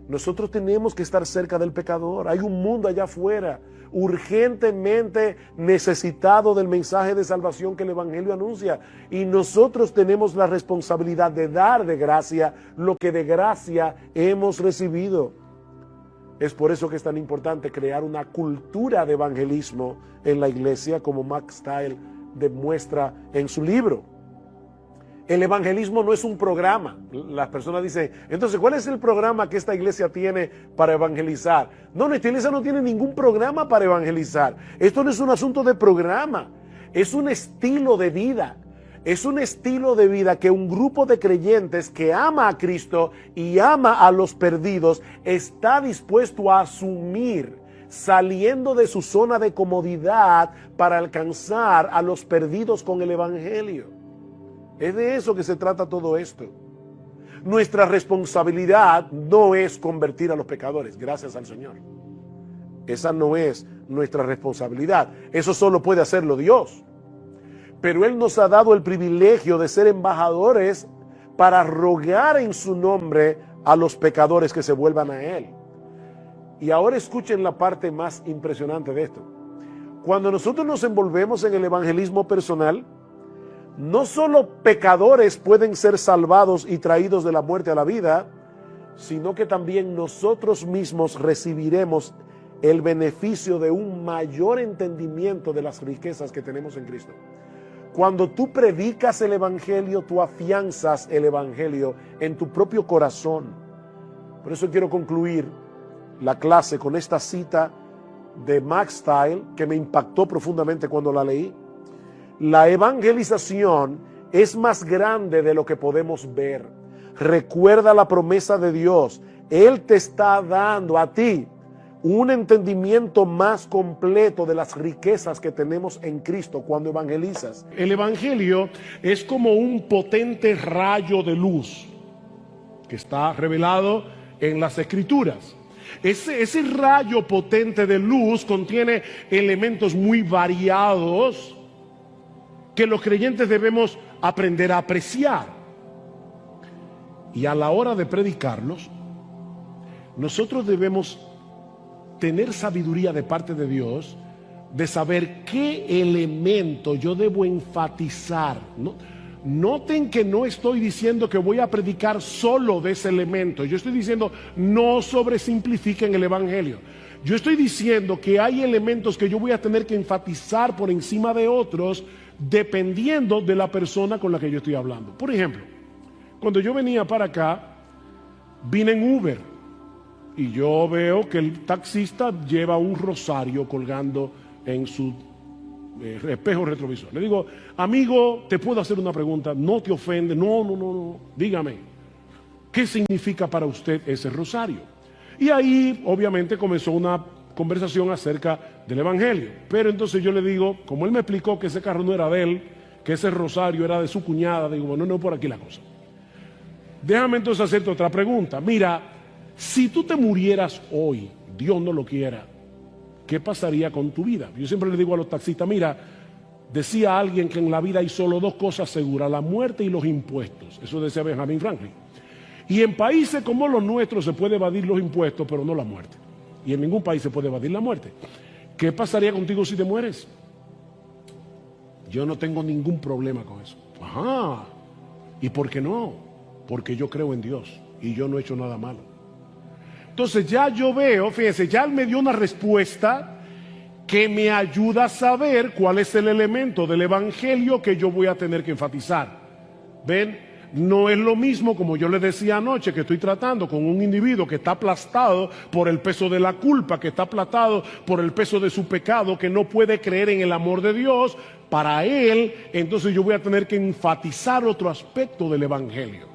Nosotros tenemos que estar cerca del pecador. Hay un mundo allá afuera urgentemente necesitado del mensaje de salvación que el Evangelio anuncia, y nosotros tenemos la responsabilidad de dar de gracia lo que de gracia hemos recibido. Es por eso que es tan importante crear una cultura de evangelismo en la iglesia, como Max Stiles demuestra en su libro. El evangelismo no es un programa. Las personas dicen, entonces, ¿cuál es el programa que esta iglesia tiene para evangelizar? No, esta iglesia no tiene ningún programa para evangelizar. Esto no es un asunto de programa, es un estilo de vida. Es un estilo de vida que un grupo de creyentes que ama a Cristo y ama a los perdidos está dispuesto a asumir, saliendo de su zona de comodidad para alcanzar a los perdidos con el Evangelio. Es de eso que se trata todo esto. Nuestra responsabilidad no es convertir a los pecadores, gracias al Señor. Esa no es nuestra responsabilidad. Eso solo puede hacerlo Dios. Pero Él nos ha dado el privilegio de ser embajadores para rogar en su nombre a los pecadores que se vuelvan a Él. Y ahora escuchen la parte más impresionante de esto. Cuando nosotros nos envolvemos en el evangelismo personal, no solo pecadores pueden ser salvados y traídos de la muerte a la vida, sino que también nosotros mismos recibiremos el beneficio de un mayor entendimiento de las riquezas que tenemos en Cristo. Cuando tú predicas el Evangelio, tú afianzas el Evangelio en tu propio corazón. Por eso quiero concluir la clase con esta cita de Max Style que me impactó profundamente cuando la leí. La evangelización es más grande de lo que podemos ver. Recuerda la promesa de Dios. Él te está dando a ti un entendimiento más completo de las riquezas que tenemos en Cristo cuando evangelizas. El evangelio es como un potente rayo de luz que está revelado en las Escrituras. Ese rayo potente de luz contiene elementos muy variados que los creyentes debemos aprender a apreciar. Y a la hora de predicarlos, nosotros debemos tener sabiduría de parte de Dios, de saber qué elemento yo debo enfatizar. Noten que no estoy diciendo que voy a predicar solo de ese elemento. Yo estoy diciendo no sobresimplifiquen el evangelio. Yo estoy diciendo que hay elementos que yo voy a tener que enfatizar por encima de otros dependiendo de la persona con la que yo estoy hablando. Por ejemplo, cuando yo venía para acá, vine en Uber y yo veo que el taxista lleva un rosario colgando en su espejo retrovisor. Le digo, amigo, ¿te puedo hacer una pregunta? ¿No te ofende? No. Dígame, ¿qué significa para usted ese rosario? Y ahí, obviamente, comenzó una conversación acerca del evangelio. Pero entonces yo le digo, como él me explicó que ese carro no era de él, que ese rosario era de su cuñada, digo, bueno, no por aquí la cosa. Déjame entonces hacerte otra pregunta. Mira, si tú te murieras hoy, Dios no lo quiera, ¿qué pasaría con tu vida? Yo siempre le digo a los taxistas, mira, decía alguien que en la vida hay solo dos cosas seguras, la muerte y los impuestos. Eso decía Benjamin Franklin. Y en países como los nuestros se puede evadir los impuestos, pero no la muerte. Y en ningún país se puede evadir la muerte. ¿Qué pasaría contigo si te mueres? Yo no tengo ningún problema con eso. Ajá. ¿Y por qué no? Porque yo creo en Dios y yo no he hecho nada malo. Entonces ya yo veo, fíjense, ya él me dio una respuesta que me ayuda a saber cuál es el elemento del evangelio que yo voy a tener que enfatizar. ¿Ven? No es lo mismo, como yo les decía anoche, que estoy tratando con un individuo que está aplastado por el peso de la culpa, que está aplastado por el peso de su pecado, que no puede creer en el amor de Dios. Para él, entonces yo voy a tener que enfatizar otro aspecto del evangelio.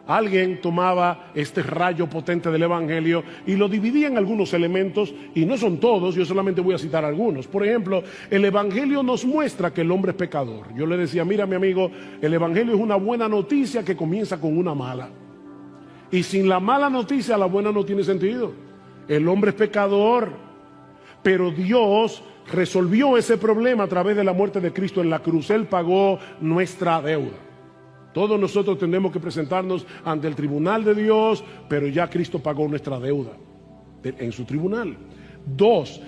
Alguien tomaba este rayo potente del evangelio y lo dividía en algunos elementos, y no son todos, yo solamente voy a citar algunos. Por ejemplo, el evangelio nos muestra que el hombre es pecador. Yo le decía, mira mi amigo, el evangelio es una buena noticia que comienza con una mala. Y sin la mala noticia, la buena no tiene sentido. El hombre es pecador, pero Dios resolvió ese problema a través de la muerte de Cristo en la cruz. Él pagó nuestra deuda. Todos nosotros tenemos que presentarnos ante el tribunal de Dios, pero ya Cristo pagó nuestra deuda en su tribunal. 2,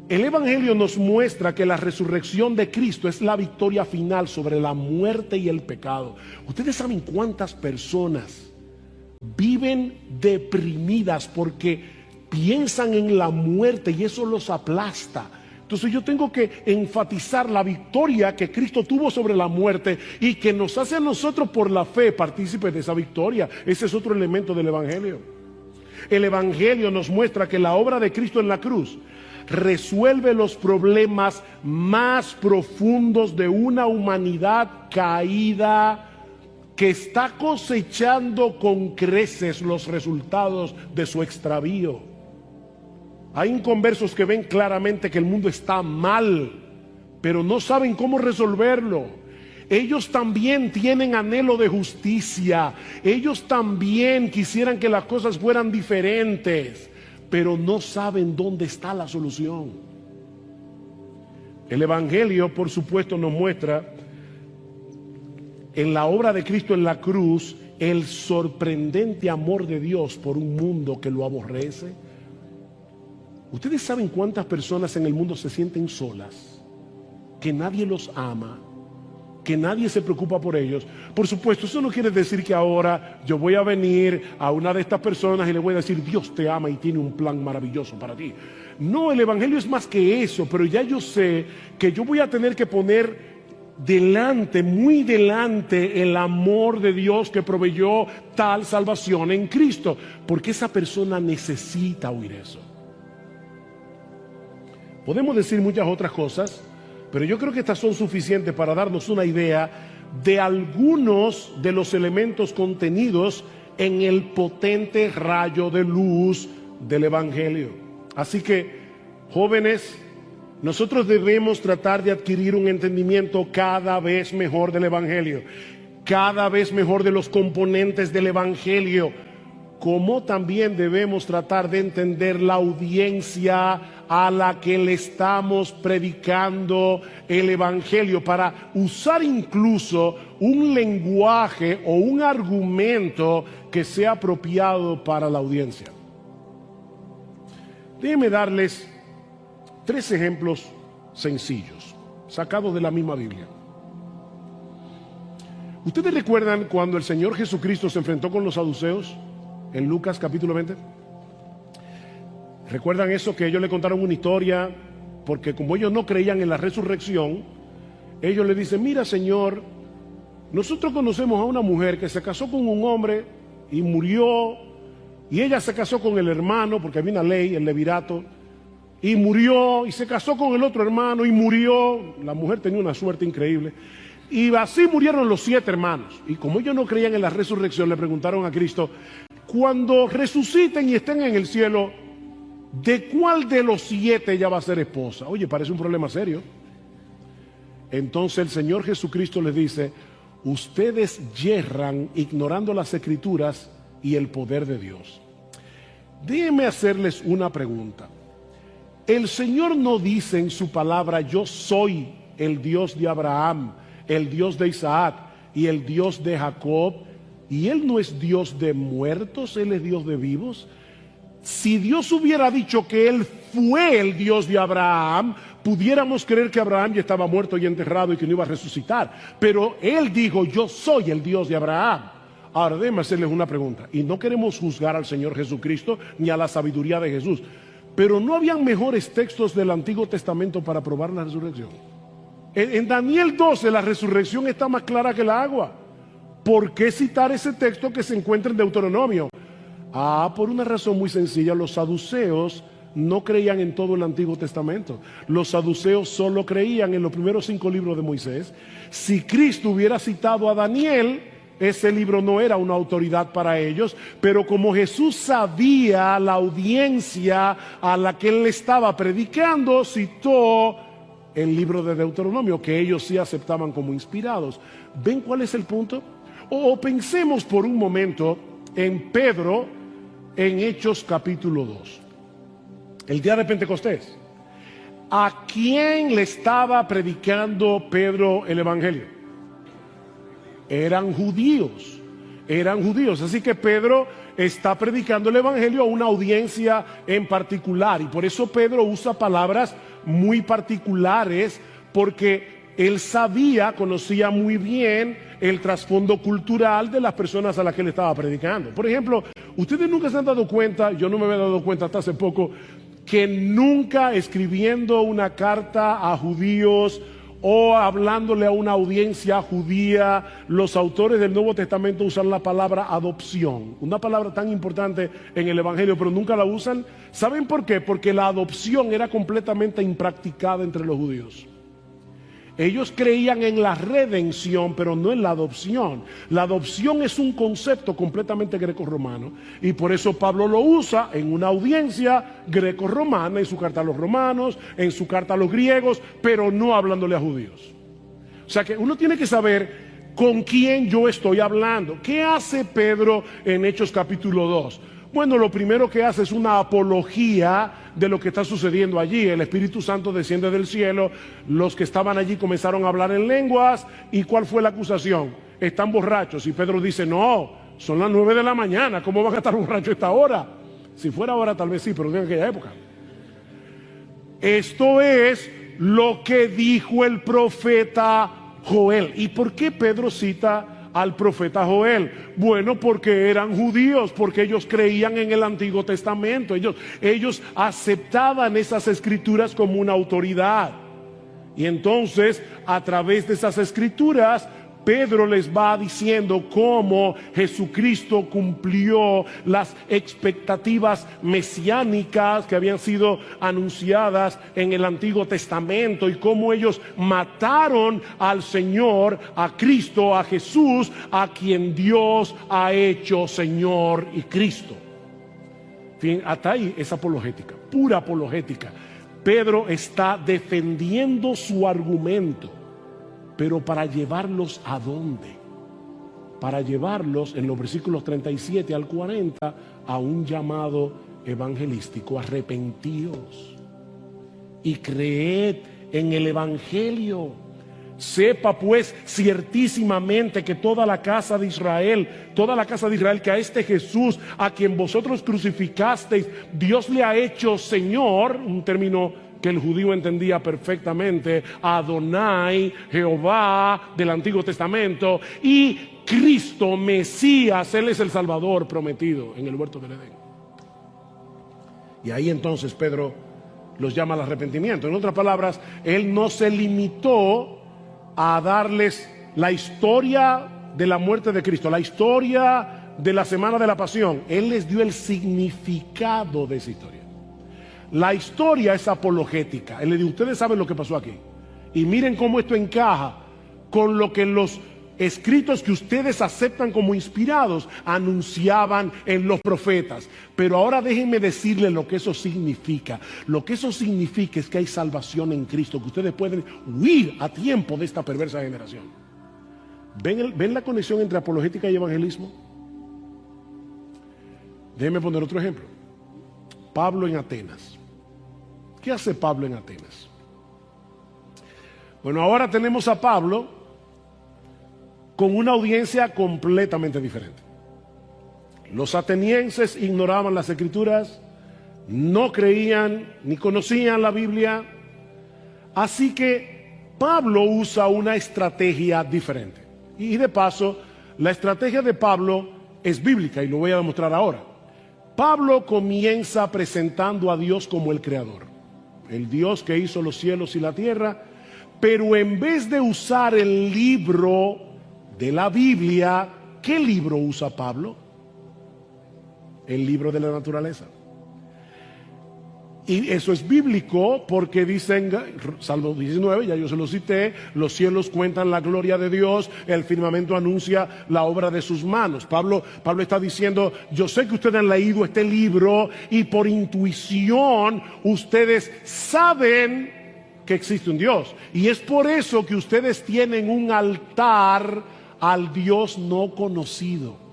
el evangelio nos muestra que la resurrección de Cristo es la victoria final sobre la muerte y el pecado. Ustedes saben cuántas personas viven deprimidas porque piensan en la muerte y eso los aplasta. Entonces yo tengo que enfatizar la victoria que Cristo tuvo sobre la muerte y que nos hace a nosotros por la fe partícipes de esa victoria. Ese es otro elemento del evangelio. El evangelio nos muestra que la obra de Cristo en la cruz resuelve los problemas más profundos de una humanidad caída que está cosechando con creces los resultados de su extravío. Hay inconversos que ven claramente que el mundo está mal, pero no saben cómo resolverlo. Ellos también tienen anhelo de justicia. Ellos también quisieran que las cosas fueran diferentes, pero no saben dónde está la solución. El evangelio, por supuesto, nos muestra en la obra de Cristo en la cruz el sorprendente amor de Dios por un mundo que lo aborrece. Ustedes saben cuántas personas en el mundo se sienten solas, que nadie los ama, que nadie se preocupa por ellos. Por supuesto, eso no quiere decir que ahora yo voy a venir a una de estas personas y le voy a decir, Dios te ama y tiene un plan maravilloso para ti. No, el evangelio es más que eso, pero ya yo sé que yo voy a tener que poner delante, muy delante, el amor de Dios que proveyó tal salvación en Cristo, porque esa persona necesita oír eso. Podemos decir muchas otras cosas, pero yo creo que estas son suficientes para darnos una idea de algunos de los elementos contenidos en el potente rayo de luz del Evangelio. Así que, jóvenes, nosotros debemos tratar de adquirir un entendimiento cada vez mejor del Evangelio, cada vez mejor de los componentes del Evangelio, como también debemos tratar de entender la audiencia a la que le estamos predicando el Evangelio, para usar incluso un lenguaje o un argumento que sea apropiado para la audiencia. Déjenme darles 3 ejemplos sencillos, sacados de la misma Biblia. ¿Ustedes recuerdan cuando el Señor Jesucristo se enfrentó con los saduceos en Lucas capítulo 20? ¿Recuerdan eso? Que ellos le contaron una historia, porque como ellos no creían en la resurrección, ellos le dicen: mira, Señor, nosotros conocemos a una mujer que se casó con un hombre y murió, y ella se casó con el hermano, porque había una ley, el levirato, y murió, y se casó con el otro hermano y murió. La mujer tenía una suerte increíble, y así murieron los 7 hermanos. Y como ellos no creían en la resurrección, le preguntaron a Cristo: cuando resuciten y estén en el cielo, ¿de cuál de los 7 ella va a ser esposa? Oye, parece un problema serio. Entonces el Señor Jesucristo les dice: ustedes yerran ignorando las Escrituras y el poder de Dios. Déjenme hacerles una pregunta. El Señor no dice en su palabra: yo soy el Dios de Abraham, el Dios de Isaac y el Dios de Jacob. Y Él no es Dios de muertos, Él es Dios de vivos. Si Dios hubiera dicho que Él fue el Dios de Abraham, pudiéramos creer que Abraham ya estaba muerto y enterrado y que no iba a resucitar. Pero Él dijo: yo soy el Dios de Abraham. Ahora déjenme hacerles una pregunta, y no queremos juzgar al Señor Jesucristo ni a la sabiduría de Jesús, pero ¿no habían mejores textos del Antiguo Testamento para probar la resurrección? En Daniel 12 la resurrección está más clara que el agua. ¿Por qué citar ese texto que se encuentra en Deuteronomio? Por una razón muy sencilla: los saduceos no creían en todo el Antiguo Testamento. Los saduceos solo creían en los primeros 5 libros de Moisés. Si Cristo hubiera citado a Daniel, ese libro no era una autoridad para ellos, pero como Jesús sabía la audiencia a la que Él estaba predicando, citó el libro de Deuteronomio, que ellos sí aceptaban como inspirados. ¿Ven cuál es el punto? O pensemos por un momento en Pedro en Hechos capítulo 2, el día de Pentecostés. ¿A quién le estaba predicando Pedro el Evangelio? Eran judíos, así que Pedro está predicando el Evangelio a una audiencia en particular, y por eso Pedro usa palabras muy particulares, porque él conocía muy bien el trasfondo cultural de las personas a las que él estaba predicando. Por ejemplo, ustedes nunca se han dado cuenta, yo no me había dado cuenta hasta hace poco, que nunca escribiendo una carta a judíos o hablándole a una audiencia judía, los autores del Nuevo Testamento usan la palabra adopción, una palabra tan importante en el Evangelio, pero nunca la usan. ¿Saben por qué? Porque la adopción era completamente impracticada entre los judíos. Ellos creían en la redención, pero no en la adopción. La adopción es un concepto completamente greco-romano, y por eso Pablo lo usa en una audiencia greco-romana, en su carta a los romanos, en su carta a los griegos, pero no hablándole a judíos. O sea que uno tiene que saber con quién yo estoy hablando. ¿Qué hace Pedro en Hechos capítulo 2? Bueno, lo primero que hace es una apología de lo que está sucediendo allí. El Espíritu Santo desciende del cielo, los que estaban allí comenzaron a hablar en lenguas. ¿Y cuál fue la acusación? Están borrachos. Y Pedro dice: no, son las 9 de la mañana, ¿cómo van a estar borrachos a esta hora? Si fuera ahora tal vez sí, pero no en aquella época. Esto es lo que dijo el profeta Joel. ¿Y por qué Pedro cita al profeta Joel? Bueno, porque eran judíos, porque ellos creían en el Antiguo Testamento, ellos aceptaban esas escrituras como una autoridad. Y entonces, a través de esas escrituras, Pedro les va diciendo cómo Jesucristo cumplió las expectativas mesiánicas que habían sido anunciadas en el Antiguo Testamento y cómo ellos mataron al Señor, a Cristo, a Jesús, a quien Dios ha hecho Señor y Cristo. Bien, hasta ahí es apologética, pura apologética. Pedro está defendiendo su argumento. Pero para llevarlos ¿a dónde? Para llevarlos en los versículos 37 al 40 a un llamado evangelístico: arrepentíos y creed en el evangelio. Sepa pues ciertísimamente que toda la casa de Israel que a este Jesús, a quien vosotros crucificasteis, Dios le ha hecho Señor, un término que el judío entendía perfectamente, Adonai, Jehová del Antiguo Testamento, y Cristo, Mesías, Él es el Salvador prometido en el huerto del Edén. Y ahí entonces Pedro los llama al arrepentimiento. En otras palabras, Él no se limitó a darles la historia de la muerte de Cristo, la historia de la semana de la pasión. Él les dio el significado de esa historia. La historia es apologética. Él le dijo: ustedes saben lo que pasó aquí, y miren cómo esto encaja con lo que los escritos que ustedes aceptan como inspirados anunciaban en los profetas. Pero ahora déjenme decirles lo que eso significa. Lo que eso significa es que hay salvación en Cristo, que ustedes pueden huir a tiempo de esta perversa generación. ¿Ven la conexión entre apologética y evangelismo? Déjenme poner otro ejemplo. Pablo en Atenas. ¿Qué hace Pablo en Atenas? Bueno, ahora tenemos a Pablo con una audiencia completamente diferente. Los atenienses ignoraban las escrituras, no creían ni conocían la Biblia, así que Pablo usa una estrategia diferente. Y de paso, la estrategia de Pablo es bíblica y lo voy a demostrar ahora. Pablo comienza presentando a Dios como el creador, el Dios que hizo los cielos y la tierra, pero en vez de usar el libro de la Biblia, ¿qué libro usa Pablo? El libro de la naturaleza. Y eso es bíblico porque dicen, Salmo 19, ya yo se lo cité, los cielos cuentan la gloria de Dios, el firmamento anuncia la obra de sus manos. Pablo está diciendo: yo sé que ustedes han leído este libro y por intuición ustedes saben que existe un Dios. Y es por eso que ustedes tienen un altar al Dios no conocido.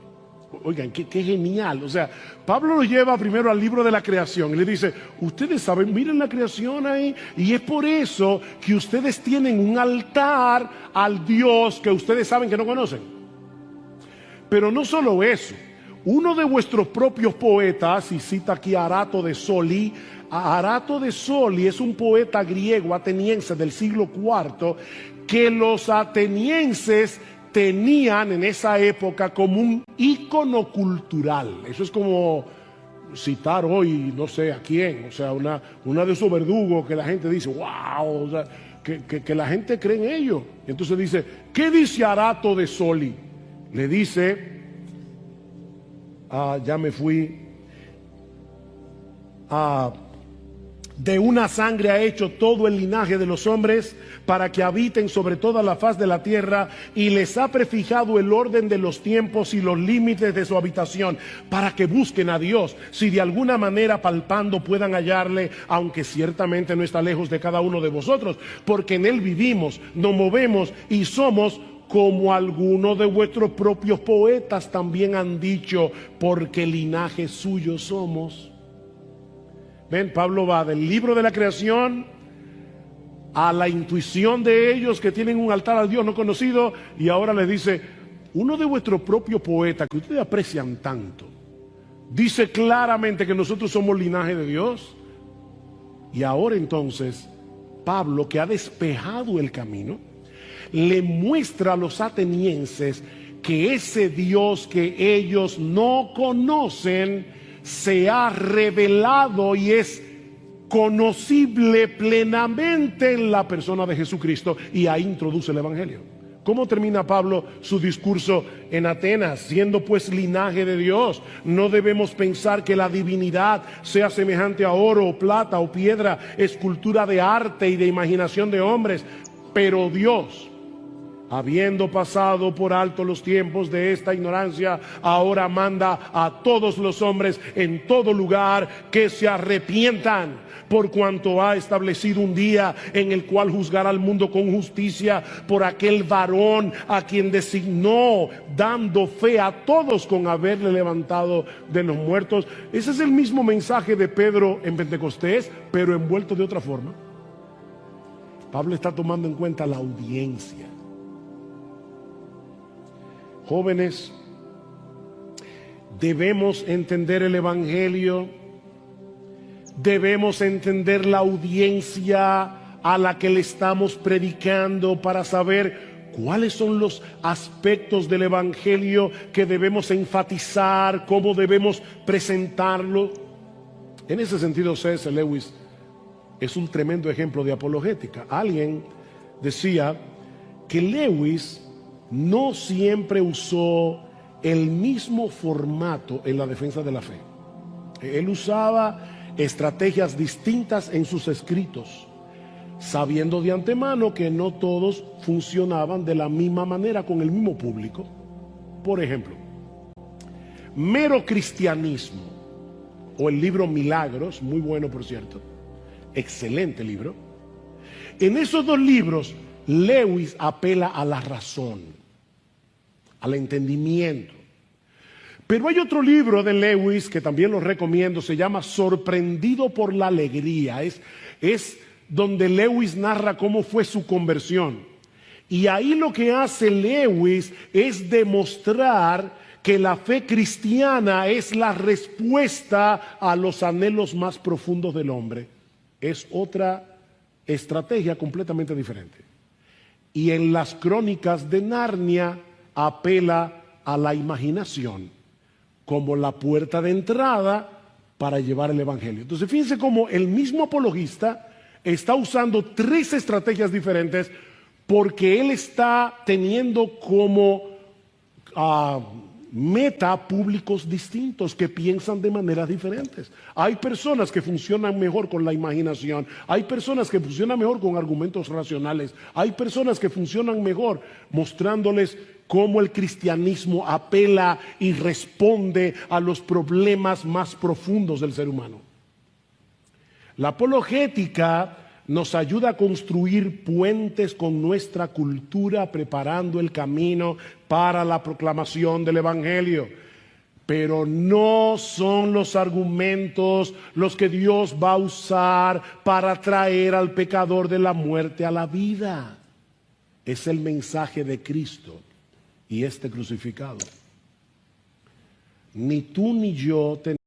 Oigan, qué genial. O sea, Pablo lo lleva primero al libro de la creación y le dice: ustedes saben, miren la creación ahí, y es por eso que ustedes tienen un altar al Dios que ustedes saben que no conocen. Pero no solo eso, uno de vuestros propios poetas, y cita aquí a Arato de Soli. Arato de Soli es un poeta griego ateniense del siglo IV que los atenienses tenían en esa época como un ícono cultural. Eso es como citar hoy, no sé a quién, o sea, una de esos verdugos que la gente dice: wow, o sea, que la gente cree en ellos. Entonces dice: ¿qué dice Arato de Soli? Le dice, ya me fui, de una sangre ha hecho todo el linaje de los hombres para que habiten sobre toda la faz de la tierra, y les ha prefijado el orden de los tiempos y los límites de su habitación, para que busquen a Dios, si de alguna manera palpando puedan hallarle, aunque ciertamente no está lejos de cada uno de vosotros, porque en él vivimos, nos movemos y somos, como algunos de vuestros propios poetas también han dicho, porque linaje suyo somos. Ven, Pablo va del libro de la creación a la intuición de ellos que tienen un altar al Dios no conocido, y ahora les dice: uno de vuestros propios poetas que ustedes aprecian tanto dice claramente que nosotros somos linaje de Dios. Y ahora entonces Pablo, que ha despejado el camino, le muestra a los atenienses que ese Dios que ellos no conocen se ha revelado y es conocible plenamente en la persona de Jesucristo, y ahí introduce el Evangelio. ¿Cómo termina Pablo su discurso en Atenas? Siendo pues linaje de Dios, no debemos pensar que la divinidad sea semejante a oro o plata o piedra, escultura de arte y de imaginación de hombres, pero Dios, habiendo pasado por alto los tiempos de esta ignorancia, ahora manda a todos los hombres en todo lugar que se arrepientan, por cuanto ha establecido un día en el cual juzgará al mundo con justicia por aquel varón a quien designó, dando fe a todos con haberle levantado de los muertos. Ese es el mismo mensaje de Pedro en Pentecostés, pero envuelto de otra forma. Pablo está tomando en cuenta la audiencia. Jóvenes, debemos entender el Evangelio, debemos entender la audiencia a la que le estamos predicando para saber cuáles son los aspectos del Evangelio que debemos enfatizar, cómo debemos presentarlo. En ese sentido, C.S. Lewis es un tremendo ejemplo de apologética. Alguien decía que Lewis no siempre usó el mismo formato en la defensa de la fe. Él usaba estrategias distintas en sus escritos, sabiendo de antemano que no todos funcionaban de la misma manera con el mismo público. Por ejemplo, Mero Cristianismo, o el libro Milagros, muy bueno por cierto, excelente libro. En esos dos libros, Lewis apela a la razón, al entendimiento. Pero hay otro libro de Lewis que también lo recomiendo, se llama Sorprendido por la Alegría. Es donde Lewis narra cómo fue su conversión. Y ahí lo que hace Lewis es demostrar que la fe cristiana es la respuesta a los anhelos más profundos del hombre. Es otra estrategia completamente diferente. Y en las Crónicas de Narnia apela a la imaginación como la puerta de entrada para llevar el Evangelio. Entonces fíjense cómo el mismo apologista está usando tres estrategias diferentes porque él está teniendo como meta públicos distintos que piensan de maneras diferentes. Hay personas que funcionan mejor con la imaginación, hay personas que funcionan mejor con argumentos racionales, hay personas que funcionan mejor mostrándoles cómo el cristianismo apela y responde a los problemas más profundos del ser humano. La apologética nos ayuda a construir puentes con nuestra cultura, preparando el camino para la proclamación del Evangelio. Pero no son los argumentos los que Dios va a usar para traer al pecador de la muerte a la vida. Es el mensaje de Cristo y este crucificado. Ni tú ni yo tenemos